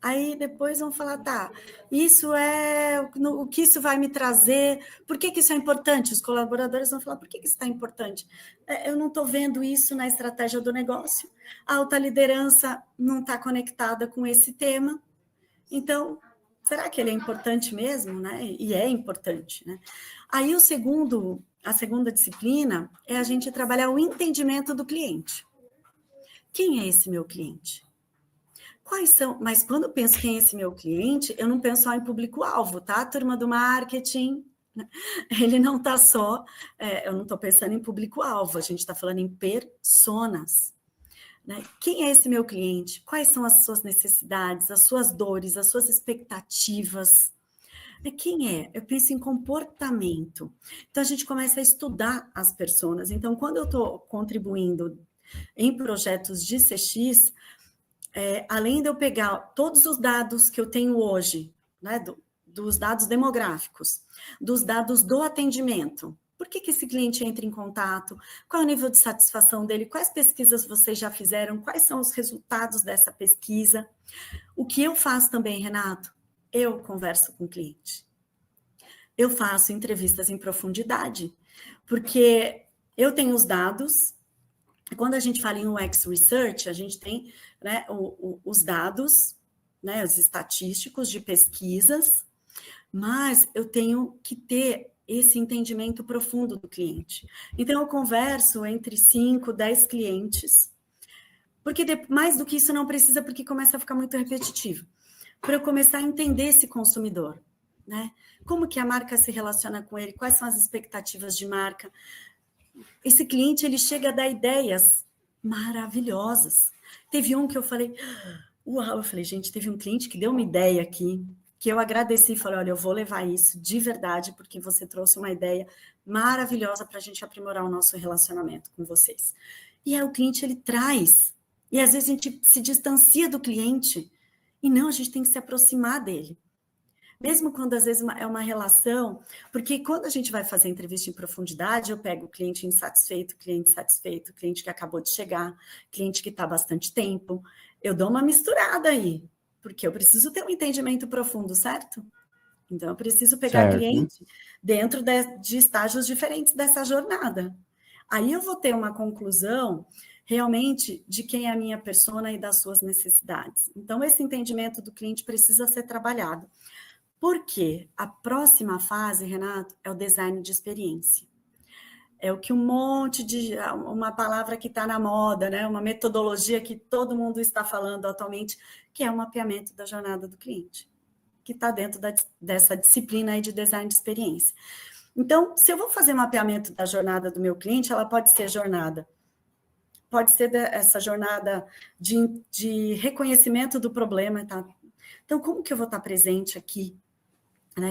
Aí depois vão falar, tá, isso o que isso vai me trazer, por que isso é importante? Os colaboradores vão falar, por que isso está importante? Eu não estou vendo isso na estratégia do negócio, a alta liderança não está conectada com esse tema, então, será que ele é importante mesmo? Né? E é importante. Né? Aí a segunda disciplina é a gente trabalhar o entendimento do cliente. Quem é esse meu cliente? Quais são? Mas quando eu penso quem é esse meu cliente, eu não penso só em público-alvo, tá? A turma do marketing, ele não está só... eu não estou pensando em público-alvo, a gente está falando em personas. Né? Quem é esse meu cliente? Quais são as suas necessidades, as suas dores, as suas expectativas? Quem é? Eu penso em comportamento. Então, a gente começa a estudar as pessoas. Então, quando eu estou contribuindo em projetos de CX, além de eu pegar todos os dados que eu tenho hoje, né, dos dados demográficos, dos dados do atendimento, por que esse cliente entra em contato? Qual é o nível de satisfação dele? Quais pesquisas vocês já fizeram? Quais são os resultados dessa pesquisa? O que eu faço também, Renato? Eu converso com o cliente. Eu faço entrevistas em profundidade, porque eu tenho os dados. Quando a gente fala em UX Research, a gente tem, né, os dados, né, os estatísticos de pesquisas, mas eu tenho que ter esse entendimento profundo do cliente. Então, eu converso entre 5, 10 clientes, porque mais do que isso não precisa, porque começa a ficar muito repetitivo, para eu começar a entender esse consumidor, né? Como que a marca se relaciona com ele, quais são as expectativas de marca. Esse cliente, ele chega a dar ideias maravilhosas. Teve um que eu falei, uau, eu falei, gente, teve um cliente que deu uma ideia aqui, que eu agradeci e falei, olha, eu vou levar isso de verdade, porque você trouxe uma ideia maravilhosa para a gente aprimorar o nosso relacionamento com vocês. E aí o cliente, ele traz, e às vezes a gente se distancia do cliente, e não, a gente tem que se aproximar dele. Mesmo quando às vezes é uma relação, porque quando a gente vai fazer entrevista em profundidade, eu pego o cliente insatisfeito, cliente satisfeito, cliente que acabou de chegar, cliente que está há bastante tempo, eu dou uma misturada aí, porque eu preciso ter um entendimento profundo, certo? Então, eu preciso pegar cliente dentro de estágios diferentes dessa jornada. Aí eu vou ter uma conclusão realmente de quem é a minha persona e das suas necessidades. Então, esse entendimento do cliente precisa ser trabalhado. Porque a próxima fase, Renato, é o design de experiência. É o que uma palavra que está na moda, né? Uma metodologia que todo mundo está falando atualmente, que é o mapeamento da jornada do cliente, que está dentro dessa disciplina aí de design de experiência. Então, se eu vou fazer mapeamento da jornada do meu cliente, ela pode ser essa jornada de reconhecimento do problema, tá? Então, como que eu vou estar presente aqui?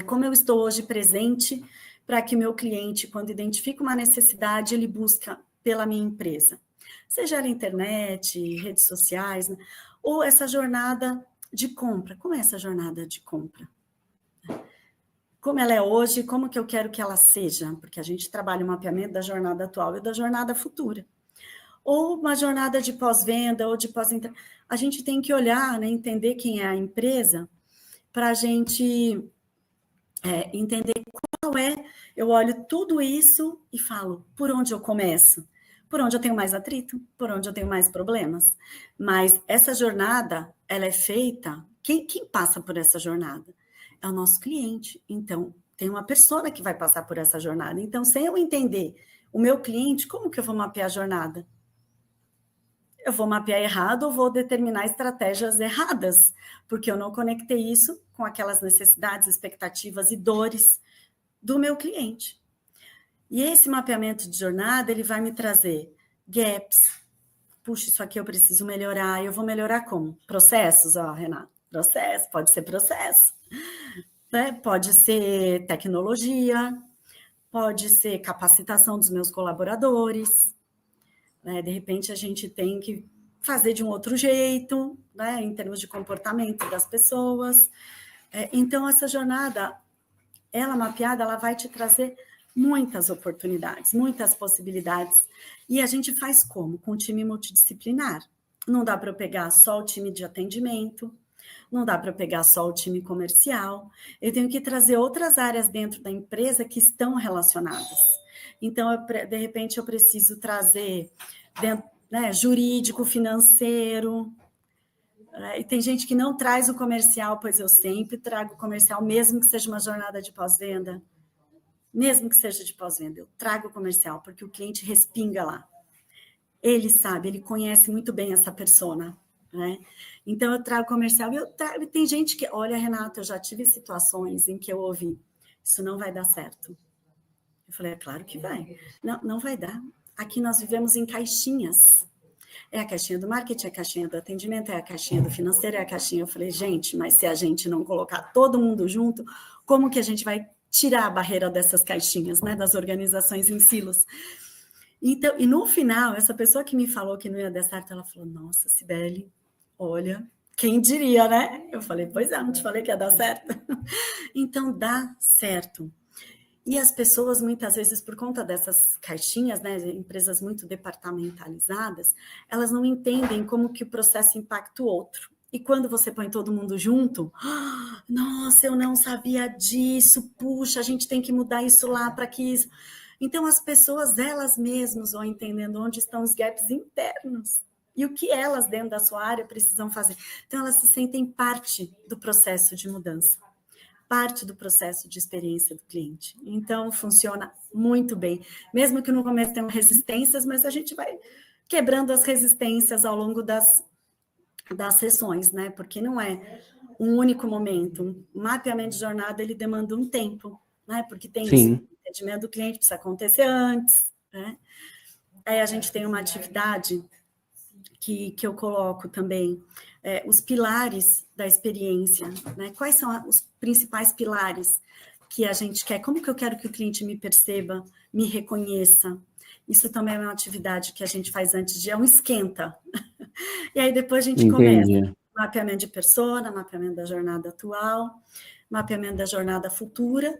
Como eu estou hoje presente para que o meu cliente, quando identifica uma necessidade, ele busca pela minha empresa. Seja ela internet, redes sociais, né? Ou essa jornada de compra. Como é essa jornada de compra? como ela é hoje, como que eu quero que ela seja, porque a gente trabalha o mapeamento da jornada atual e da jornada futura. Ou uma jornada de pós-venda, ou de pós-entrega. A gente tem que olhar, né, entender quem é a empresa, para a gente entender qual é. Eu olho tudo isso e falo, por onde eu começo? Por onde eu tenho mais atrito? Por onde eu tenho mais problemas? Mas essa jornada, ela é feita... Quem passa por essa jornada? É o nosso cliente. Então, tem uma persona que vai passar por essa jornada. Então, sem eu entender o meu cliente, como que eu vou mapear a jornada? Eu vou mapear errado ou vou determinar estratégias erradas, porque eu não conectei isso com aquelas necessidades, expectativas e dores do meu cliente. E esse mapeamento de jornada, ele vai me trazer gaps. Puxa, isso aqui eu preciso melhorar. Eu vou melhorar como? Processos, Renato. Processo, pode ser processo. Né? Pode ser tecnologia, pode ser capacitação dos meus colaboradores. Né? De repente, a gente tem que fazer de um outro jeito, né? Em termos de comportamento das pessoas. Então, essa jornada, ela mapeada, ela vai te trazer muitas oportunidades, muitas possibilidades. E a gente faz como? Com um time multidisciplinar. Não dá para eu pegar só o time de atendimento, não dá para eu pegar só o time comercial. Eu tenho que trazer outras áreas dentro da empresa que estão relacionadas. Então, de repente, eu preciso trazer dentro, né, jurídico, financeiro. E tem gente que não traz o comercial, pois eu sempre trago o comercial, mesmo que seja uma jornada de pós-venda. Mesmo que seja de pós-venda, eu trago o comercial, porque o cliente respinga lá. Ele sabe, ele conhece muito bem essa persona, né? Então, eu trago comercial e tem gente que... Olha, Renata, eu já tive situações em que eu ouvi, isso não vai dar certo. Eu falei, é claro que vai. Não, não vai dar. Aqui nós vivemos em caixinhas. É a caixinha do marketing, é a caixinha do atendimento, é a caixinha do financeiro, é a caixinha... Eu falei, gente, mas se a gente não colocar todo mundo junto, como que a gente vai tirar a barreira dessas caixinhas, né, das organizações em silos? Então, e no final, essa pessoa que me falou que não ia dar certo, ela falou, nossa, Cibele, olha, quem diria, né? Eu falei, pois é, não te falei que ia dar certo? Então, dá certo. E as pessoas, muitas vezes, por conta dessas caixinhas, né, empresas muito departamentalizadas, elas não entendem como que o processo impacta o outro. E quando você põe todo mundo junto, nossa, eu não sabia disso, puxa, a gente tem que mudar isso lá para que isso... Então, as pessoas, elas mesmas vão entendendo onde estão os gaps internos e o que elas, dentro da sua área, precisam fazer. Então, elas se sentem parte do processo de mudança, parte do processo de experiência do cliente. Então, funciona muito bem. Mesmo que no começo tenham resistências, mas a gente vai quebrando as resistências ao longo das sessões, né? Porque não é um único momento. O mapeamento de jornada, ele demanda um tempo, né? Porque tem isso, o entendimento do cliente precisa acontecer antes, né? Aí a gente tem uma atividade que eu coloco também, os pilares da experiência, né? Quais são os principais pilares que a gente quer? Como que eu quero que o cliente me perceba, me reconheça? Isso também é uma atividade que a gente faz antes de... É um esquenta. E aí depois a gente começa. Mapeamento de persona, mapeamento da jornada atual, mapeamento da jornada futura,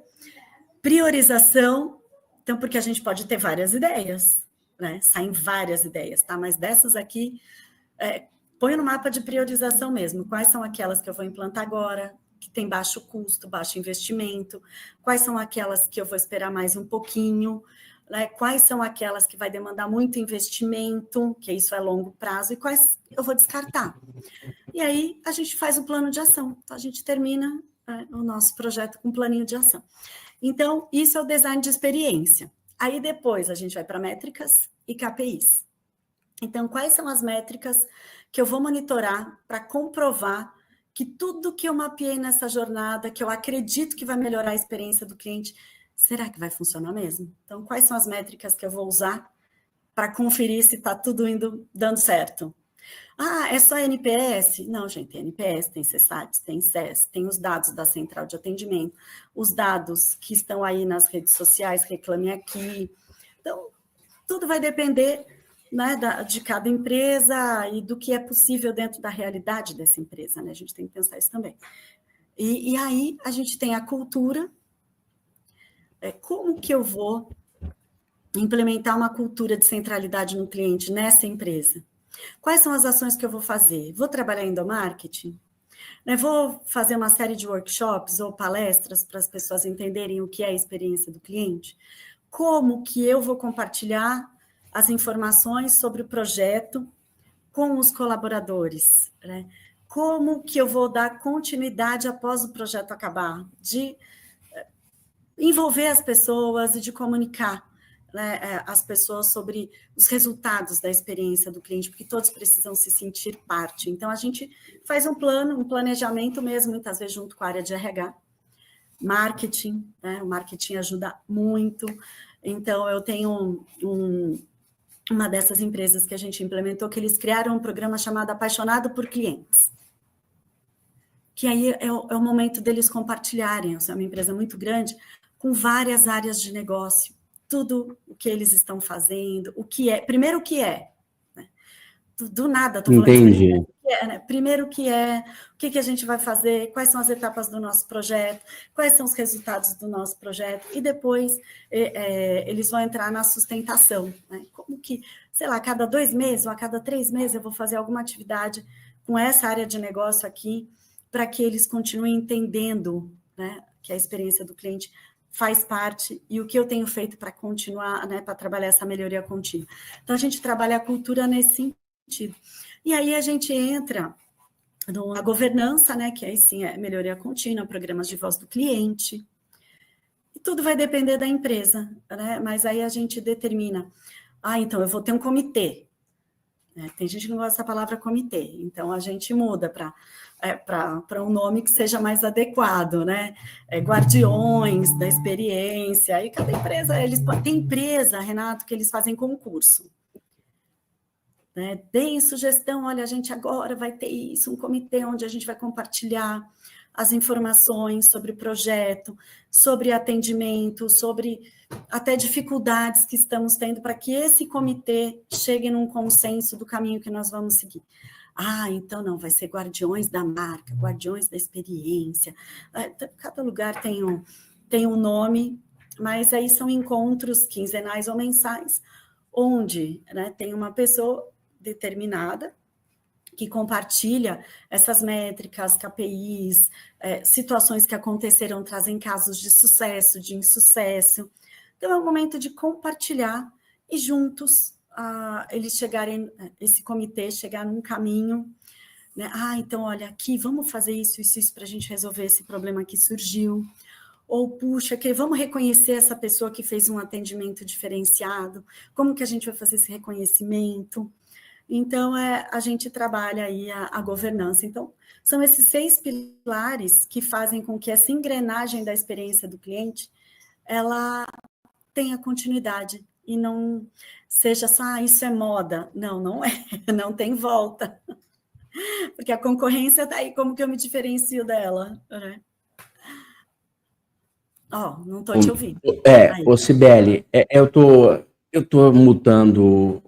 priorização, então, porque a gente pode ter várias ideias, né? Saem várias ideias, tá? Mas dessas aqui, põe no mapa de priorização mesmo. Quais são aquelas que eu vou implantar agora, que tem baixo custo, baixo investimento? Quais são aquelas que eu vou esperar mais um pouquinho? Né? Quais são aquelas que vai demandar muito investimento, que isso é longo prazo, e quais eu vou descartar? E aí a gente faz o plano de ação. Então, a gente termina o nosso projeto com um planinho de ação. Então, isso é o design de experiência. Aí depois a gente vai para métricas e KPIs. Então, quais são as métricas que eu vou monitorar para comprovar que tudo que eu mapeei nessa jornada, que eu acredito que vai melhorar a experiência do cliente, será que vai funcionar mesmo? Então, quais são as métricas que eu vou usar para conferir se está tudo dando certo? Ah, é só NPS? Não, gente, tem NPS, tem CSAT, tem CES, tem os dados da central de atendimento, os dados que estão aí nas redes sociais, Reclame Aqui. Então, tudo vai depender, né, de cada empresa e do que é possível dentro da realidade dessa empresa, né? A gente tem que pensar isso também. E aí a gente tem a cultura, como que eu vou implementar uma cultura de centralidade no cliente nessa empresa? Quais são as ações que eu vou fazer? Vou trabalhar endomarketing? Vou fazer uma série de workshops ou palestras para as pessoas entenderem o que é a experiência do cliente? Como que eu vou compartilhar as informações sobre o projeto com os colaboradores? Como que eu vou dar continuidade após o projeto acabar? De envolver as pessoas e de comunicar, né, as pessoas sobre os resultados da experiência do cliente, porque todos precisam se sentir parte. Então, a gente faz um plano, um planejamento mesmo, muitas vezes junto com a área de RH, marketing, né, o marketing ajuda muito. Então, eu tenho uma dessas empresas que a gente implementou, que eles criaram um programa chamado Apaixonado por Clientes, que aí é o momento deles compartilharem. É uma empresa muito grande, com várias áreas de negócio, tudo o que eles estão fazendo, o que é, primeiro o que é, né? Do nada, estou falando Entendi. o que é, né? Primeiro o que é, o que a gente vai fazer, quais são as etapas do nosso projeto, quais são os resultados do nosso projeto, e depois eles vão entrar na sustentação, né? Como que, sei lá, a cada 2 meses ou a cada 3 meses eu vou fazer alguma atividade com essa área de negócio aqui, para que eles continuem entendendo, né, que a experiência do cliente faz parte, e o que eu tenho feito para continuar, né, para trabalhar essa melhoria contínua. Então, a gente trabalha a cultura nesse sentido. E aí a gente entra na governança, né, que aí sim é melhoria contínua, programas de voz do cliente, e tudo vai depender da empresa, né, mas aí a gente determina, então eu vou ter um comitê. Tem gente que não gosta dessa palavra comitê, então a gente muda para um nome que seja mais adequado, né? Guardiões da experiência, e cada empresa, tem empresa, Renato, que eles fazem concurso. Né? Deem sugestão, olha, a gente agora vai ter isso, um comitê onde a gente vai compartilhar as informações sobre o projeto, sobre atendimento, sobre até dificuldades que estamos tendo para que esse comitê chegue num consenso do caminho que nós vamos seguir. Então não, vai ser guardiões da marca, guardiões da experiência. Cada lugar tem um nome, mas aí são encontros quinzenais ou mensais, onde, né, tem uma pessoa determinada que compartilha essas métricas, KPIs, situações que aconteceram, trazem casos de sucesso, de insucesso. Então, é o momento de compartilhar e juntos eles chegarem, esse comitê chegar num caminho, né? Então, olha, aqui, vamos fazer isso para a gente resolver esse problema que surgiu. Ou, puxa, vamos reconhecer essa pessoa que fez um atendimento diferenciado. Como que a gente vai fazer esse reconhecimento? Então, a gente trabalha aí a governança. Então, são esses 6 pilares que fazem com que essa engrenagem da experiência do cliente, ela tenha continuidade e não seja só, isso é moda. Não, não é, não tem volta. Porque a concorrência está aí, como que eu me diferencio dela? Né? Não estou te ouvindo. Ô Cibele, eu tô mutando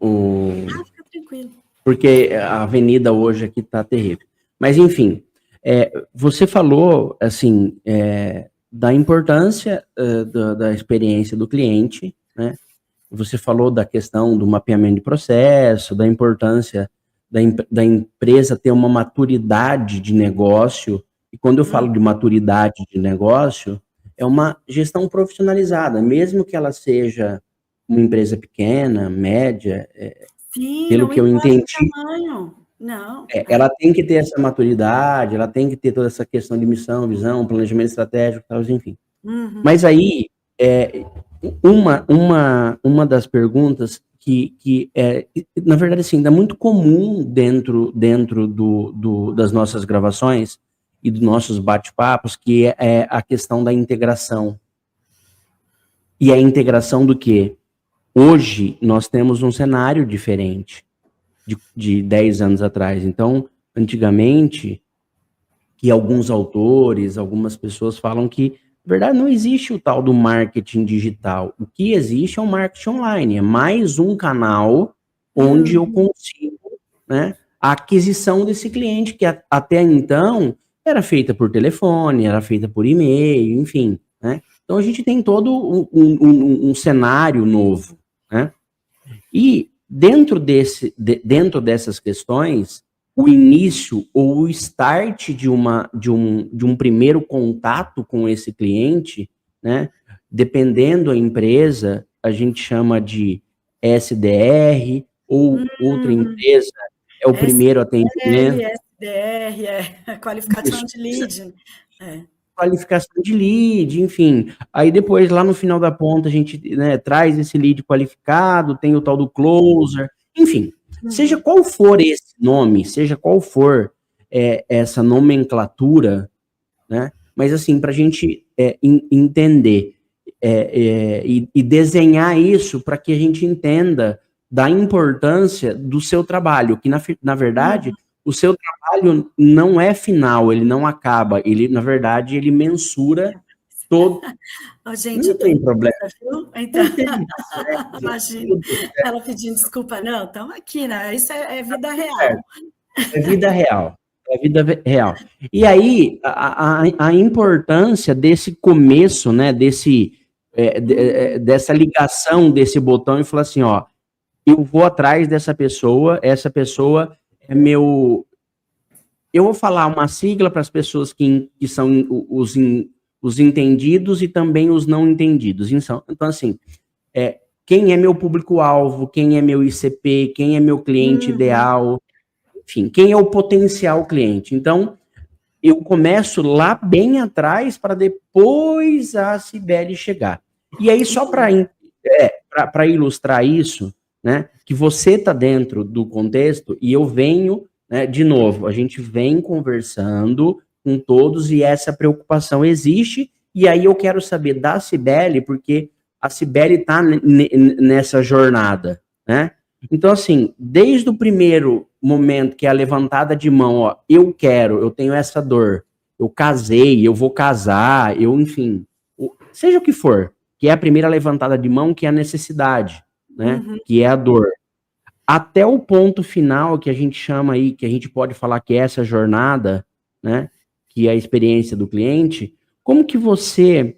fica tranquilo. Porque a avenida hoje aqui tá terrível. Mas, enfim, você falou, assim, da importância da experiência do cliente, né? Você falou da questão do mapeamento de processo, da importância da empresa ter uma maturidade de negócio. E quando eu falo de maturidade de negócio, é uma gestão profissionalizada, mesmo que ela seja uma empresa pequena, média, Sim, pelo que eu entendi, não. Ela tem que ter essa maturidade, ela tem que ter toda essa questão de missão, visão, planejamento estratégico, tal, enfim. Uhum. Mas aí, uma das perguntas que na verdade, assim, é muito comum dentro das nossas gravações e dos nossos bate-papos, que é a questão da integração. E a integração do quê? Hoje, nós temos um cenário diferente de 10 anos atrás. Então, antigamente, que alguns autores, algumas pessoas falam que, na verdade, não existe o tal do marketing digital. O que existe é o marketing online. É mais um canal onde eu consigo, né, a aquisição desse cliente, que até então era feita por telefone, era feita por e-mail, enfim, né? Então, a gente tem todo um cenário novo, né? E dentro dessas questões, o início ou o start de um primeiro contato com esse cliente, né? Dependendo da empresa, a gente chama de SDR, ou outra empresa é o primeiro atendimento. SDR, qualificação de lead. Qualificação de lead, enfim. Aí depois, lá no final da ponta, a gente, né, traz esse lead qualificado, tem o tal do closer, enfim. Seja qual for esse nome, seja qual for essa nomenclatura, né, mas assim, para a gente entender e desenhar isso para que a gente entenda da importância do seu trabalho, que na verdade o seu trabalho não é final, ele não acaba, ele, na verdade, ele mensura todo... Gente, não tem problema. Viu? Então, imagina, ela pedindo desculpa. Não, estamos aqui, né? Isso é vida real. É vida real. É vida real. E aí, a importância desse começo, né, dessa ligação desse botão e falar assim, ó, eu vou atrás dessa pessoa, essa pessoa é meu... Eu vou falar uma sigla para as pessoas que são os entendidos e também os não entendidos. Então assim, quem é meu público-alvo, quem é meu ICP, quem é meu cliente ideal, enfim, quem é o potencial cliente. Então, eu começo lá bem atrás para depois a Cibele chegar. E aí, só para ilustrar isso, né, que você está dentro do contexto e eu venho, né, de novo, a gente vem conversando com todos e essa preocupação existe, e aí eu quero saber da Cibele, porque a Cibele está nessa jornada, né? Então, assim, desde o primeiro momento que é a levantada de mão, ó, eu tenho essa dor, eu casei, eu vou casar, enfim, seja o que for, que é a primeira levantada de mão, que é a necessidade, né, que é a dor. Até o ponto final, que a gente chama aí, que a gente pode falar que é essa jornada, né, que é a experiência do cliente, como que você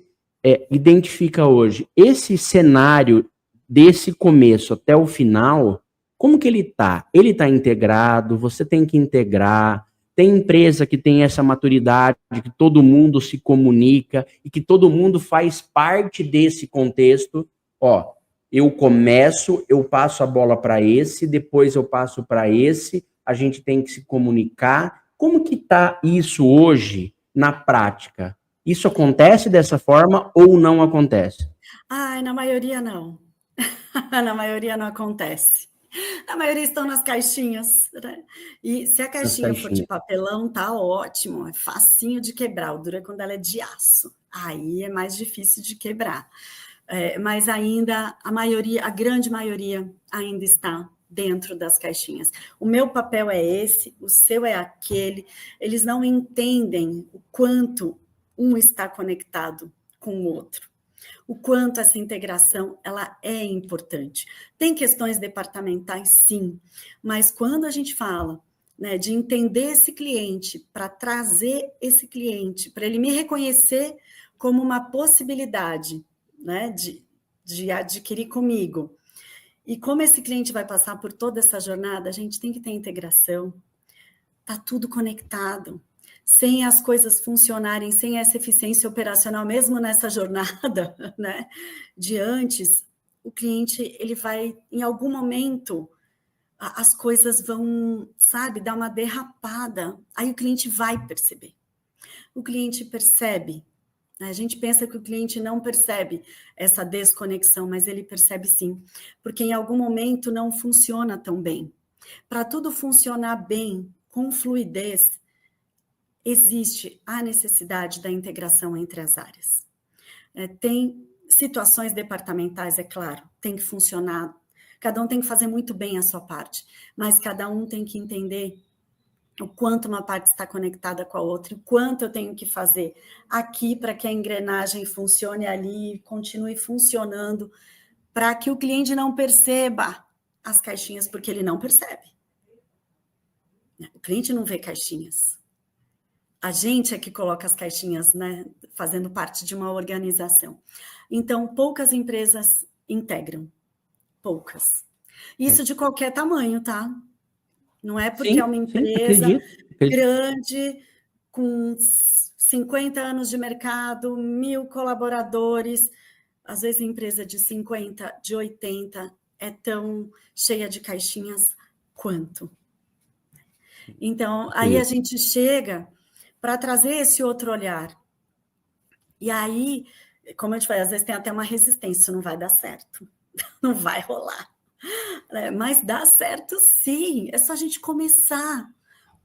identifica hoje esse cenário desse começo até o final, como que ele tá? Ele tá integrado, você tem que integrar, tem empresa que tem essa maturidade, que todo mundo se comunica e que todo mundo faz parte desse contexto. Ó, eu começo, eu passo a bola para esse, depois eu passo para esse, a gente tem que se comunicar. Como que tá isso hoje na prática? Isso acontece dessa forma ou não acontece? Na maioria não. Na maioria não acontece. A maioria estão nas caixinhas, né? E se a caixinha for de papelão, tá ótimo, é facinho de quebrar. O duro é quando ela é de aço. Aí é mais difícil de quebrar. Mas ainda a grande maioria ainda está dentro das caixinhas. O meu papel é esse, o seu é aquele. Eles não entendem o quanto um está conectado com o outro. O quanto essa integração ela é importante. Tem questões departamentais, sim, mas quando a gente fala, né, de entender esse cliente, para trazer esse cliente, para ele me reconhecer como uma possibilidade, né, de adquirir comigo, e como esse cliente vai passar por toda essa jornada, a gente tem que ter integração, está tudo conectado. Sem as coisas funcionarem, sem essa eficiência operacional, mesmo nessa jornada, né, de antes, o cliente, ele vai, em algum momento, as coisas vão, sabe, dar uma derrapada, aí o cliente vai perceber. O cliente percebe, né? A gente pensa que o cliente não percebe essa desconexão, mas ele percebe sim, porque em algum momento não funciona tão bem. Para tudo funcionar bem, com fluidez, existe a necessidade da integração entre as áreas. Tem situações departamentais, é claro, tem que funcionar, cada um tem que fazer muito bem a sua parte, mas cada um tem que entender o quanto uma parte está conectada com a outra, o quanto eu tenho que fazer aqui para que a engrenagem funcione ali e continue funcionando, para que o cliente não perceba as caixinhas, porque ele não percebe. O cliente não vê caixinhas. A gente é que coloca as caixinhas, né, fazendo parte de uma organização. Então, poucas empresas integram, poucas. Isso de qualquer tamanho, tá? Não é porque é uma sim, empresa acredito. grande, com 50 anos de mercado, 1.000 colaboradores, às vezes empresa de 50, de 80, é tão cheia de caixinhas quanto. Então, aí a gente chega para trazer esse outro olhar. E aí, como eu te falei, às vezes tem até uma resistência, isso não vai dar certo, não vai rolar. Mas dá certo sim, é só a gente começar.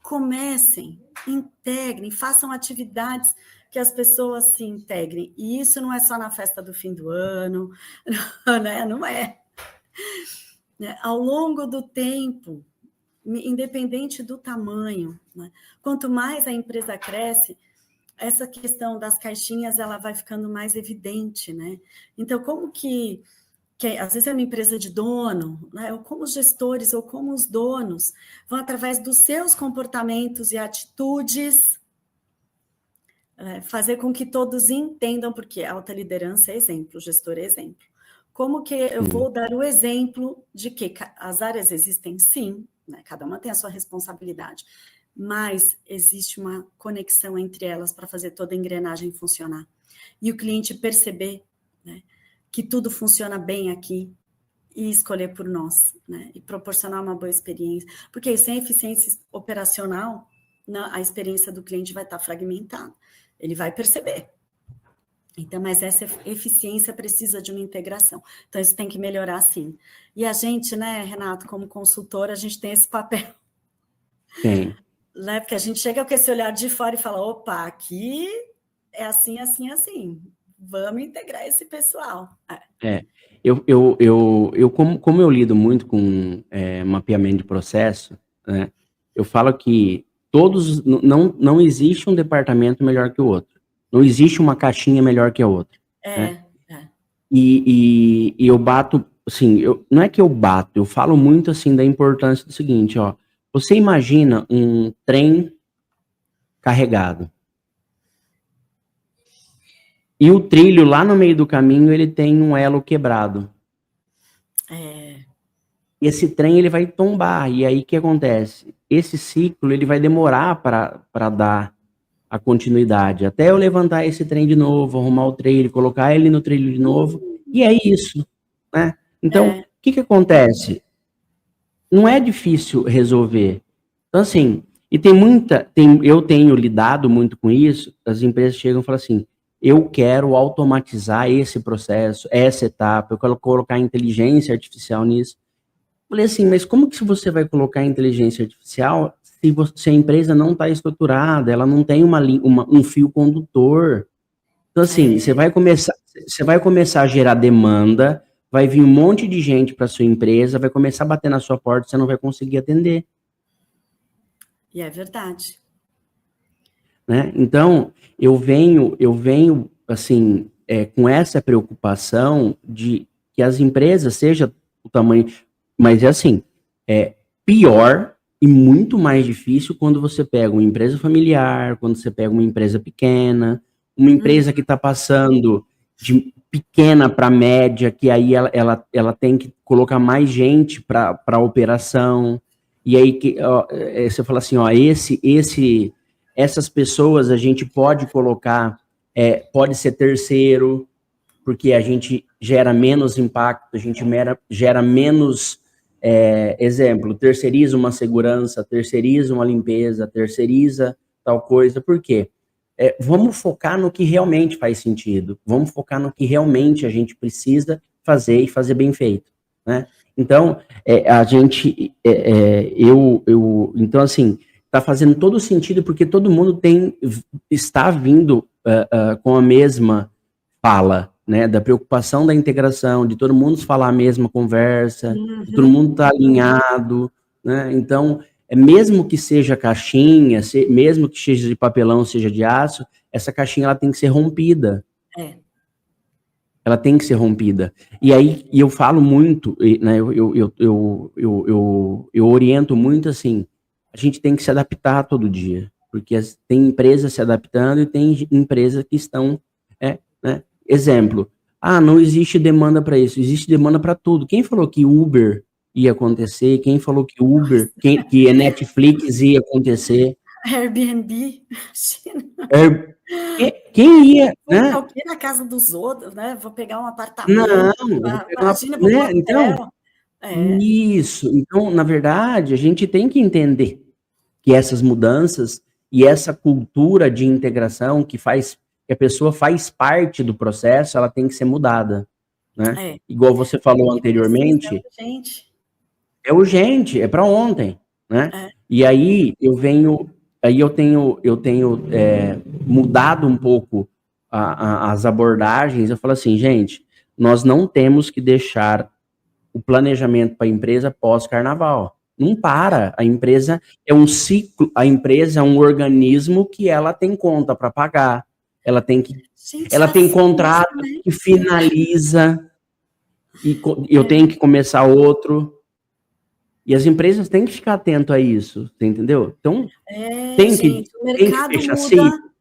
Comecem, integrem, façam atividades que as pessoas se integrem. E isso não é só na festa do fim do ano, né? Não é. Ao longo do tempo, independente do tamanho, né? Quanto mais a empresa cresce, essa questão das caixinhas ela vai ficando mais evidente, né? Então, como que às vezes é uma empresa de dono, né? Ou como os gestores, ou como os donos, vão através dos seus comportamentos e atitudes fazer com que todos entendam, porque a alta liderança é exemplo, o gestor é exemplo. Como que eu vou dar o exemplo de que as áreas existem, sim, né? Cada uma tem a sua responsabilidade, mas existe uma conexão entre elas para fazer toda a engrenagem funcionar. E o cliente perceber, né, que tudo funciona bem aqui e escolher por nós, né, e proporcionar uma boa experiência. Porque sem eficiência operacional, a experiência do cliente vai estar fragmentada. Ele vai perceber. Então, mas essa eficiência precisa de uma integração. Então, isso tem que melhorar, sim. E a gente, né, Renato, como consultor, a gente tem esse papel. Tem. Né? Porque a gente chega com esse olhar de fora e fala, opa, aqui é assim, assim, assim. Vamos integrar esse pessoal. Como eu lido muito com mapeamento de processo, né, eu falo que não existe um departamento melhor que o outro. Não existe uma caixinha melhor que a outra. Né? E eu bato, assim, não é que eu bato, eu falo muito assim da importância do seguinte, ó. Você imagina um trem carregado. E o trilho, lá no meio do caminho, ele tem um elo quebrado. Esse trem, ele vai tombar. E aí, o que acontece? Esse ciclo, ele vai demorar para dar a continuidade. Até eu levantar esse trem de novo, arrumar o trilho, colocar ele no trilho de novo. E é isso. Né? Então, o que acontece? Não é difícil resolver. Então, assim, e eu tenho lidado muito com isso, as empresas chegam e falam assim, eu quero automatizar esse processo, essa etapa, eu quero colocar inteligência artificial nisso. Eu falei assim, mas como que você vai colocar inteligência artificial se a empresa não está estruturada, ela não tem um fio condutor? Então, assim, você vai começar a gerar demanda, vai vir um monte de gente para sua empresa, vai começar a bater na sua porta, você não vai conseguir atender. E é verdade. Né? Então, eu venho assim, com essa preocupação de que as empresas, seja o tamanho, mas é assim, pior e muito mais difícil quando você pega uma empresa familiar, quando você pega uma empresa pequena, uma empresa que está passando de pequena para média, que aí ela tem que colocar mais gente para a operação, e aí você fala assim, ó, essas pessoas a gente pode colocar, pode ser terceiro, porque a gente gera menos impacto, a gente gera menos, exemplo, terceiriza uma segurança, terceiriza uma limpeza, terceiriza tal coisa. Por quê? Vamos focar no que realmente faz sentido, vamos focar no que realmente a gente precisa fazer e fazer bem feito, né? Então, a gente, então assim, está fazendo todo sentido porque todo mundo está vindo com a mesma fala, né, da preocupação da integração, de todo mundo falar a mesma conversa, de todo mundo estar alinhado, né? Então, mesmo que seja caixinha, mesmo que seja de papelão, seja de aço, essa caixinha ela tem que ser rompida. Ela tem que ser rompida. E aí, eu falo muito, né, eu oriento muito assim, a gente tem que se adaptar todo dia. porque tem empresas se adaptando e tem empresas que estão, né? Exemplo, não existe demanda para isso, existe demanda para tudo. Quem falou que Uber ia acontecer? Quem falou que que a Netflix ia acontecer? Airbnb. Quem ia, né? Vou na casa dos outros, né? Vou pegar um Não, apartamento. vou Imagina, vou para né? um Então, hotel. isso. Então, na verdade, a gente tem que entender que essas mudanças e essa cultura de integração que a pessoa faz parte do processo, ela tem que ser mudada, né? Igual você falou E precisa, anteriormente, urgente. é urgente, é para ontem, né? E aí eu tenho mudado um pouco as abordagens. Eu falo assim, gente, nós não temos que deixar o planejamento para a empresa pós-carnaval. Não para. A empresa é um ciclo, a empresa é um organismo que ela tem conta para pagar, ela tem contrato que finaliza, e eu tenho que começar outro. E as empresas têm que ficar atento a isso, você entendeu? Então, gente, o tem que mercado fechar muda, ciclo.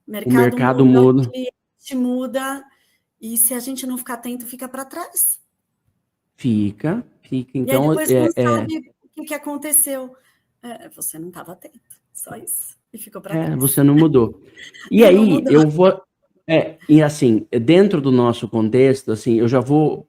O mercado o muda. cliente muda, e se a gente não ficar atento, fica para trás. Fica. E Então, aí depois não sabe o que aconteceu. Você não estava atento, só isso. E ficou para trás. você não mudou. E aí, eu vou... e assim, dentro do nosso contexto, assim, eu já vou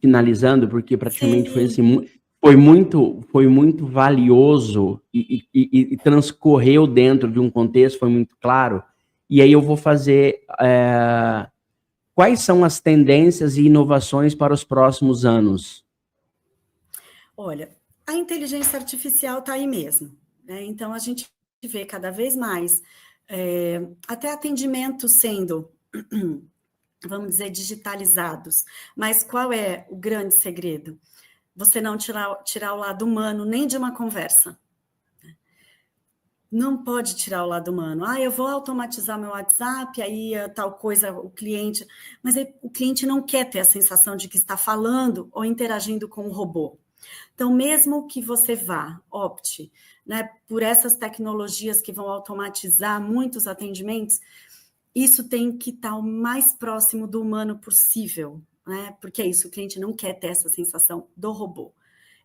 finalizando, porque praticamente foi assim, foi muito valioso e transcorreu dentro de um contexto, foi muito claro. E aí eu vou fazer... quais são as tendências e inovações para os próximos anos? Olha, a inteligência artificial está aí mesmo, né? Então, a gente vê cada vez mais até atendimentos sendo, vamos dizer, digitalizados. Mas qual é o grande segredo? Você não tirar o lado humano nem de uma conversa. Não pode tirar o lado humano. Eu vou automatizar meu WhatsApp, aí tal coisa, o cliente... Mas aí, o cliente não quer ter a sensação de que está falando ou interagindo com o robô. Então, mesmo que você opte, né, por essas tecnologias que vão automatizar muitos atendimentos, isso tem que estar o mais próximo do humano possível, né? Porque é isso, o cliente não quer ter essa sensação do robô.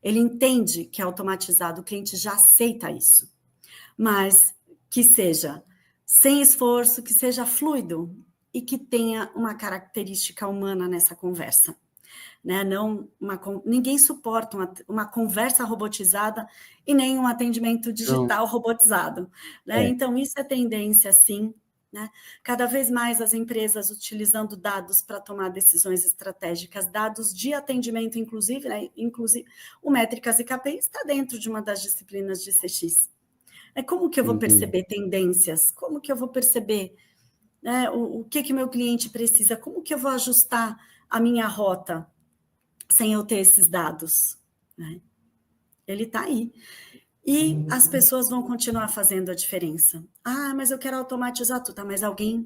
Ele entende que é automatizado, o cliente já aceita isso. Mas que seja sem esforço, que seja fluido e que tenha uma característica humana nessa conversa. Né? Ninguém suporta uma conversa robotizada e nem um atendimento digital robotizado. Né? Então, isso é tendência, sim. Né? Cada vez mais as empresas utilizando dados para tomar decisões estratégicas, dados de atendimento, inclusive, né? Inclusive o Métricas e KPI está dentro de uma das disciplinas de CX. Como que eu vou perceber tendências? Como que eu vou perceber, né, o que meu cliente precisa? Como que eu vou ajustar a minha rota sem eu ter esses dados? Né? Ele está aí. E as pessoas vão continuar fazendo a diferença. Mas eu quero automatizar tudo. Mas alguém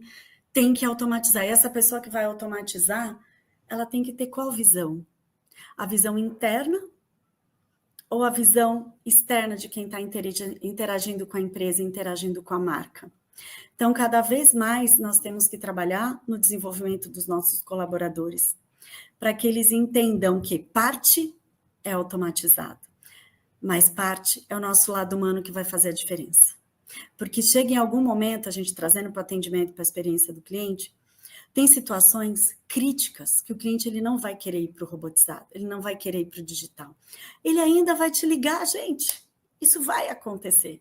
tem que automatizar. E essa pessoa que vai automatizar, ela tem que ter qual visão? A visão interna ou a visão externa de quem está interagindo com a empresa, interagindo com a marca? Então, cada vez mais nós temos que trabalhar no desenvolvimento dos nossos colaboradores, para que eles entendam que parte é automatizado, mas parte é o nosso lado humano que vai fazer a diferença. Porque chega em algum momento, a gente trazendo para o atendimento, para a experiência do cliente, tem situações críticas que o cliente ele não vai querer ir para o robotizado, ele não vai querer ir para o digital. Ele ainda vai te ligar, gente. Isso vai acontecer.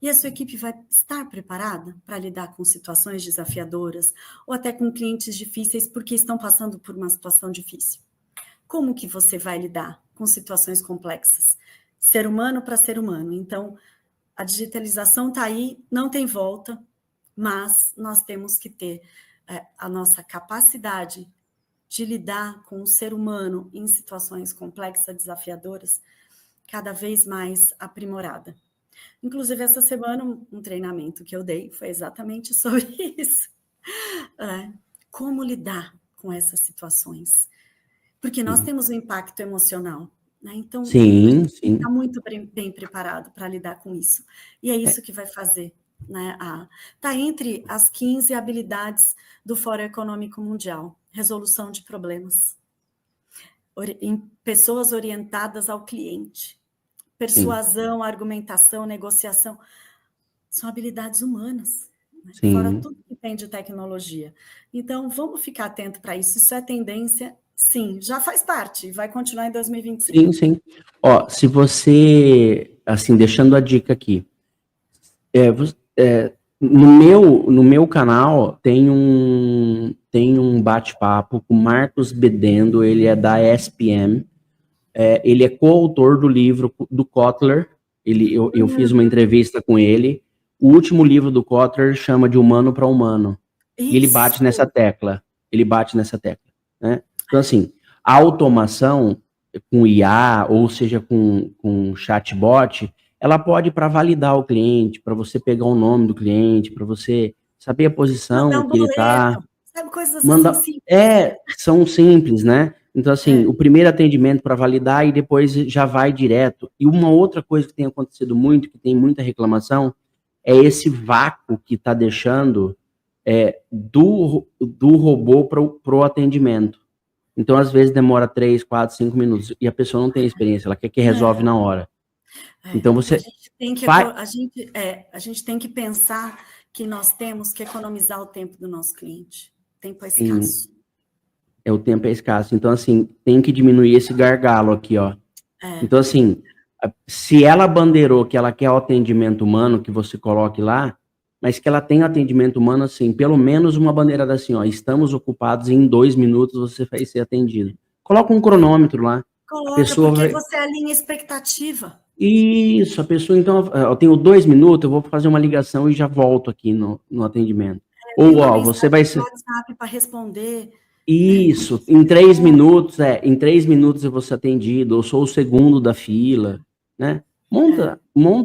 E a sua equipe vai estar preparada para lidar com situações desafiadoras ou até com clientes difíceis porque estão passando por uma situação difícil. Como que você vai lidar com situações complexas? Ser humano para ser humano. Então, a digitalização está aí, não tem volta, mas nós temos que ter a nossa capacidade de lidar com o ser humano em situações complexas, desafiadoras, cada vez mais aprimorada. Inclusive, essa semana, um treinamento que eu dei foi exatamente sobre isso. Como lidar com essas situações? Porque nós temos um impacto emocional. né? Então, Sim, sim. está muito bem preparado para lidar com isso. E é isso que vai fazer, né? Está entre as 15 habilidades do Fórum Econômico Mundial. Resolução de problemas. Pessoas orientadas ao cliente. Persuasão, sim, argumentação, negociação. São habilidades humanas, né? Fora tudo que tem de tecnologia. Então, vamos ficar atento para isso. Isso é tendência, sim, já faz parte, vai continuar em 2025. Sim, sim. Ó, se você, assim, deixando a dica aqui, no meu canal tem um bate-papo com Marcos Bedendo, ele é da ESPM, ele é coautor do livro do Kotler, eu fiz uma entrevista com ele, o último livro do Kotler chama de Humano para Humano, e ele bate nessa tecla, né? Então, assim, a automação com IA, ou seja, com chatbot, ela pode para validar o cliente, para você pegar o nome do cliente, para você saber a posição que ele está. Sabe, coisas assim simples. São simples, né? Então, assim, o primeiro atendimento para validar e depois já vai direto. E uma outra coisa que tem acontecido muito, que tem muita reclamação, é esse vácuo que está deixando do robô para o atendimento. Então, às vezes, demora 3, 4, 5 minutos. E a pessoa não tem experiência, ela quer que resolve na hora. Então, você... A gente tem que pensar que nós temos que economizar o tempo do nosso cliente. O tempo é escasso. O tempo é escasso. Então, assim, tem que diminuir esse gargalo aqui, ó. Então, assim, se ela bandeirou que ela quer o atendimento humano, que você coloque lá, mas que ela tenha atendimento humano, assim, pelo menos uma bandeira assim, ó, estamos ocupados, em 2 minutos você vai ser atendido. Coloca um cronômetro lá. Coloca, porque você alinha a expectativa. Isso, a pessoa, então, eu tenho 2 minutos, eu vou fazer uma ligação e já volto aqui no atendimento. Ou, ó, você vai ser... WhatsApp para responder. Isso, em 3 minutos, em 3 minutos eu vou ser atendido, eu sou o segundo da fila, né? Monta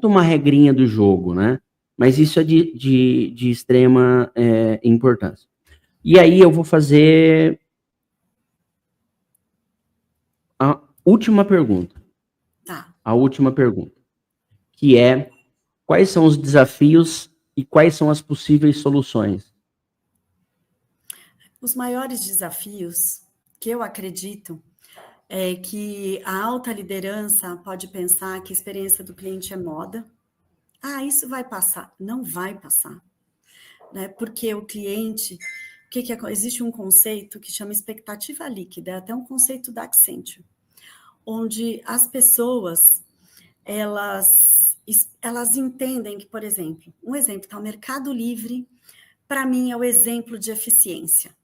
uma regrinha do jogo, né? Mas isso é de extrema importância. E aí eu vou fazer a última pergunta. Tá. A última pergunta, que é: quais são os desafios e quais são as possíveis soluções? Os maiores desafios que eu acredito é que a alta liderança pode pensar que a experiência do cliente é moda. Isso vai passar. Não vai passar, né? Porque o cliente, existe um conceito que chama expectativa líquida, é até um conceito da Accenture, onde as pessoas elas entendem que, por exemplo, um exemplo está o Mercado Livre, para mim é o exemplo de eficiência.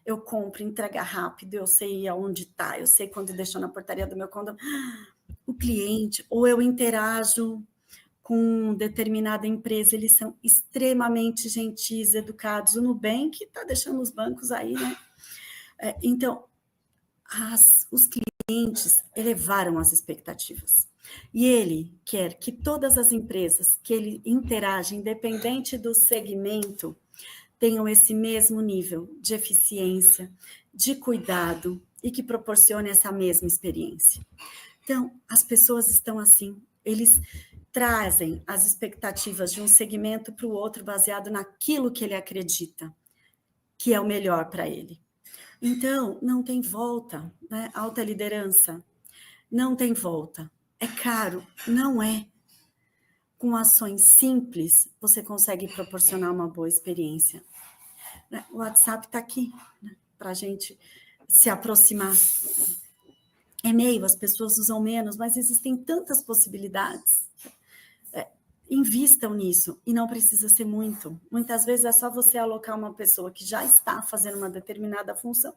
Eu compro, entrega rápido, eu sei aonde está, eu sei quando deixou na portaria do meu condomínio. O cliente, ou eu interajo com determinada empresa, eles são extremamente gentis, educados. O Nubank está deixando os bancos aí, né? Então, os clientes elevaram as expectativas. E ele quer que todas as empresas que ele interage, independente do segmento, tenham esse mesmo nível de eficiência, de cuidado e que proporcione essa mesma experiência. Então, as pessoas estão assim, eles trazem as expectativas de um segmento para o outro baseado naquilo que ele acredita que é o melhor para ele. Então, não tem volta, né? Alta liderança, não tem volta. É caro? Não é. Com ações simples, você consegue proporcionar uma boa experiência. O WhatsApp está aqui, né, para a gente se aproximar. E-mail, as pessoas usam menos, mas existem tantas possibilidades. Invistam nisso, e não precisa ser muito. Muitas vezes é só você alocar uma pessoa que já está fazendo uma determinada função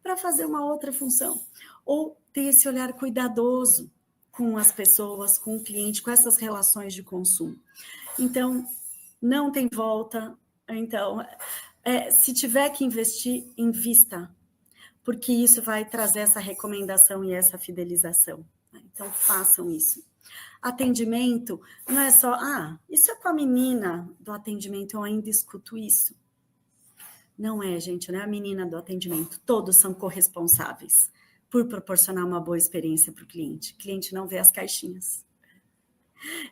para fazer uma outra função. Ou ter esse olhar cuidadoso com as pessoas, com o cliente, com essas relações de consumo. Então, não tem volta. Então, se tiver que investir, invista, porque isso vai trazer essa recomendação e essa fidelização. Então, façam isso. Atendimento não é só, isso é com a menina do atendimento, eu ainda escuto isso. Não é, gente, não é a menina do atendimento, todos são corresponsáveis por proporcionar uma boa experiência para o cliente. O cliente não vê as caixinhas.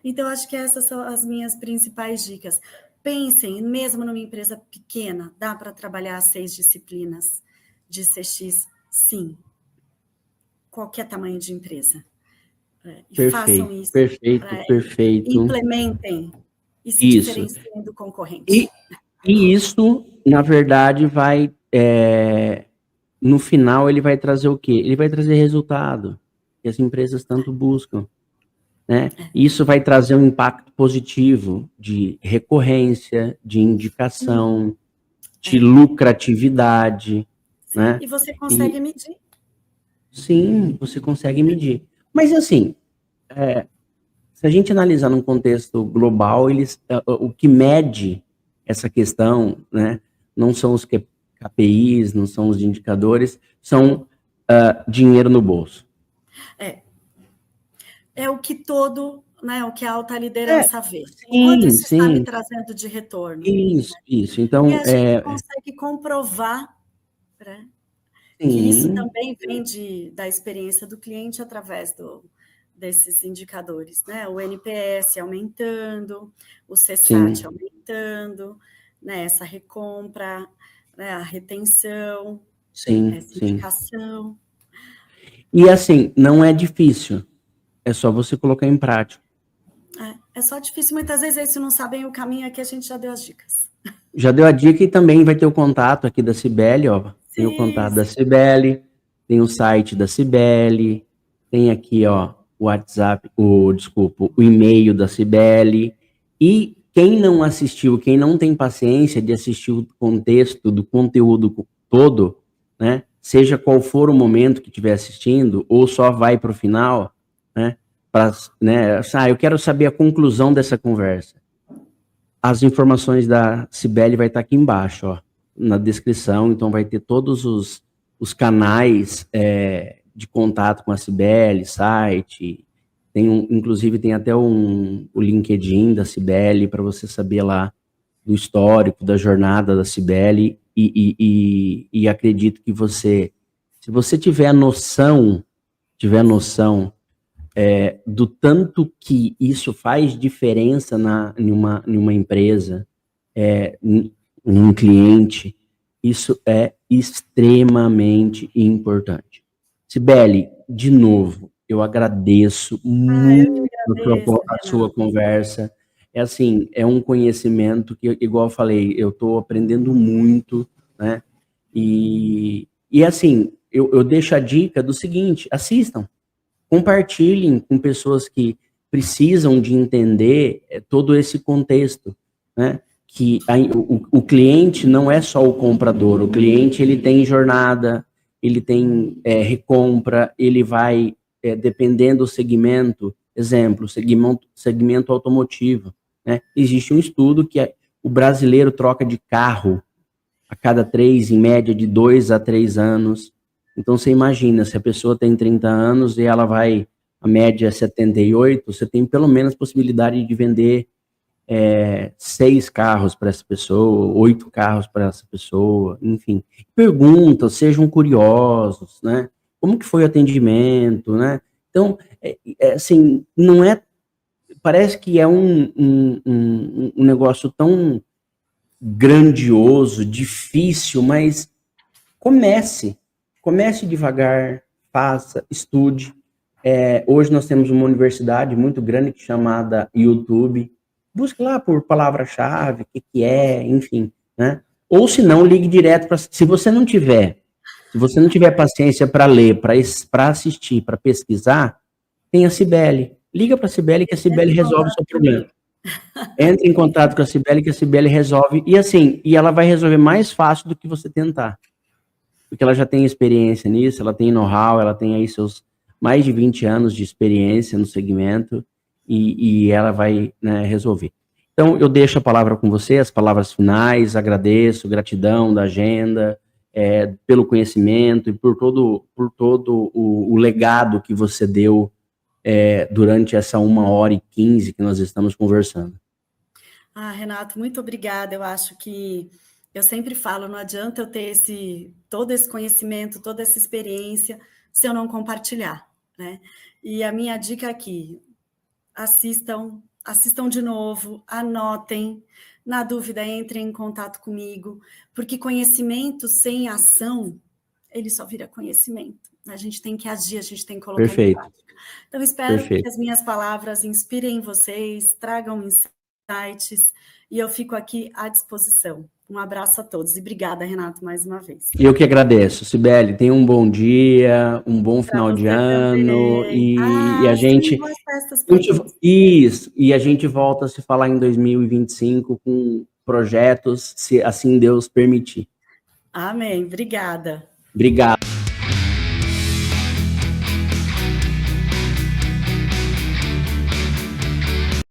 Então, acho que essas são as minhas principais dicas. Pensem, mesmo numa empresa pequena, dá para trabalhar 6 disciplinas de CX? Sim. Qualquer tamanho de empresa. E façam isso. Perfeito. Implementem e se Isso. diferenciem do concorrente. E isso, na verdade, vai... no final, ele vai trazer o quê? Ele vai trazer resultado, que as empresas tanto buscam, né? Isso vai trazer um impacto positivo de recorrência, de indicação, de lucratividade, Sim, né? e você consegue medir. Sim, você consegue medir. Mas, assim, se a gente analisar num contexto global, o que mede essa questão, né, não são os KPIs, não são os indicadores, são dinheiro no bolso. É o que todo, né, o que a alta liderança vê. Sim, Quanto isso está me sim. trazendo de retorno? Isso. E Então, a gente consegue comprovar, né, que isso sim, também vem da experiência do cliente através desses indicadores, né? O NPS aumentando, o CSAT aumentando, né? Essa recompra, né? A retenção, essa indicação. E assim, não é difícil, é só você colocar em prática. É só difícil, muitas vezes eles não sabem o caminho, aqui a gente já deu as dicas. Já deu a dica e também vai ter o contato aqui da Cibele, ó. Tem o contato da Cibele, tem o site da Cibele, tem aqui, ó, o WhatsApp, o e-mail da Cibele. E quem não assistiu, quem não tem paciência de assistir o contexto do conteúdo todo, né? Seja qual for o momento que estiver assistindo, ou só vai para o final, né? Eu quero saber a conclusão dessa conversa. As informações da Cibele vai estar aqui embaixo, ó, na descrição, então vai ter todos os canais de contato com a Cibele, site, inclusive tem até o LinkedIn da Cibele para você saber lá do histórico, da jornada da Cibele, e acredito que se você tiver noção do tanto que isso faz diferença em uma empresa, em um cliente, isso é extremamente importante. Cibele, de novo, eu agradeço muito a sua conversa. É assim, é um conhecimento que, igual eu falei, eu estou aprendendo muito, né? E assim, eu deixo a dica do seguinte: assistam. Compartilhem com pessoas que precisam de entender todo esse contexto, né? Que o cliente não é só o comprador, o cliente ele tem jornada, ele tem recompra, ele vai, dependendo do segmento, exemplo, segmento automotivo, né? Existe um estudo que o brasileiro troca de carro a cada 3, em média de 2 a 3 anos. Então, você imagina, se a pessoa tem 30 anos e ela vai, a média é 78, você tem pelo menos possibilidade de vender 6 carros para essa pessoa, 8 carros para essa pessoa, enfim. Perguntas, sejam curiosos, né? Como que foi o atendimento, né? Então, assim, não é... Parece que é um negócio tão grandioso, difícil, mas comece devagar, faça, estude. Hoje nós temos uma universidade muito grande chamada YouTube. Busque lá por palavra-chave, o que é, enfim, né? Ou se não, ligue direto para... Se você não tiver paciência para ler, para assistir, para pesquisar, tem a Cibele. Liga para a Cibele que a Cibele resolve o seu problema. Entre em contato com a Cibele, que a Cibele resolve. E assim, ela vai resolver mais fácil do que você tentar. Porque ela já tem experiência nisso, ela tem know-how, ela tem aí seus mais de 20 anos de experiência no segmento e ela vai, né, resolver. Então, eu deixo a palavra com você, as palavras finais, agradeço, gratidão da agenda, pelo conhecimento e por todo o legado que você deu durante essa 1h15 que nós estamos conversando. Renato, muito obrigada. Eu acho que eu sempre falo, não adianta eu ter todo esse conhecimento, toda essa experiência, se eu não compartilhar, né? E a minha dica aqui, assistam de novo, anotem, na dúvida entrem em contato comigo, porque conhecimento sem ação, ele só vira conhecimento. A gente tem que agir, a gente tem que colocar em prática. Então, espero que as minhas palavras inspirem vocês, tragam insights, e eu fico aqui à disposição. Um abraço a todos e obrigada, Renato, mais uma vez. Eu que agradeço. Cibele, tenha um bom dia, um bom final de ano e a gente... Boas festas pra todos. Isso, e a gente volta a se falar em 2025 com projetos, se assim Deus permitir. Amém, obrigada. Obrigado.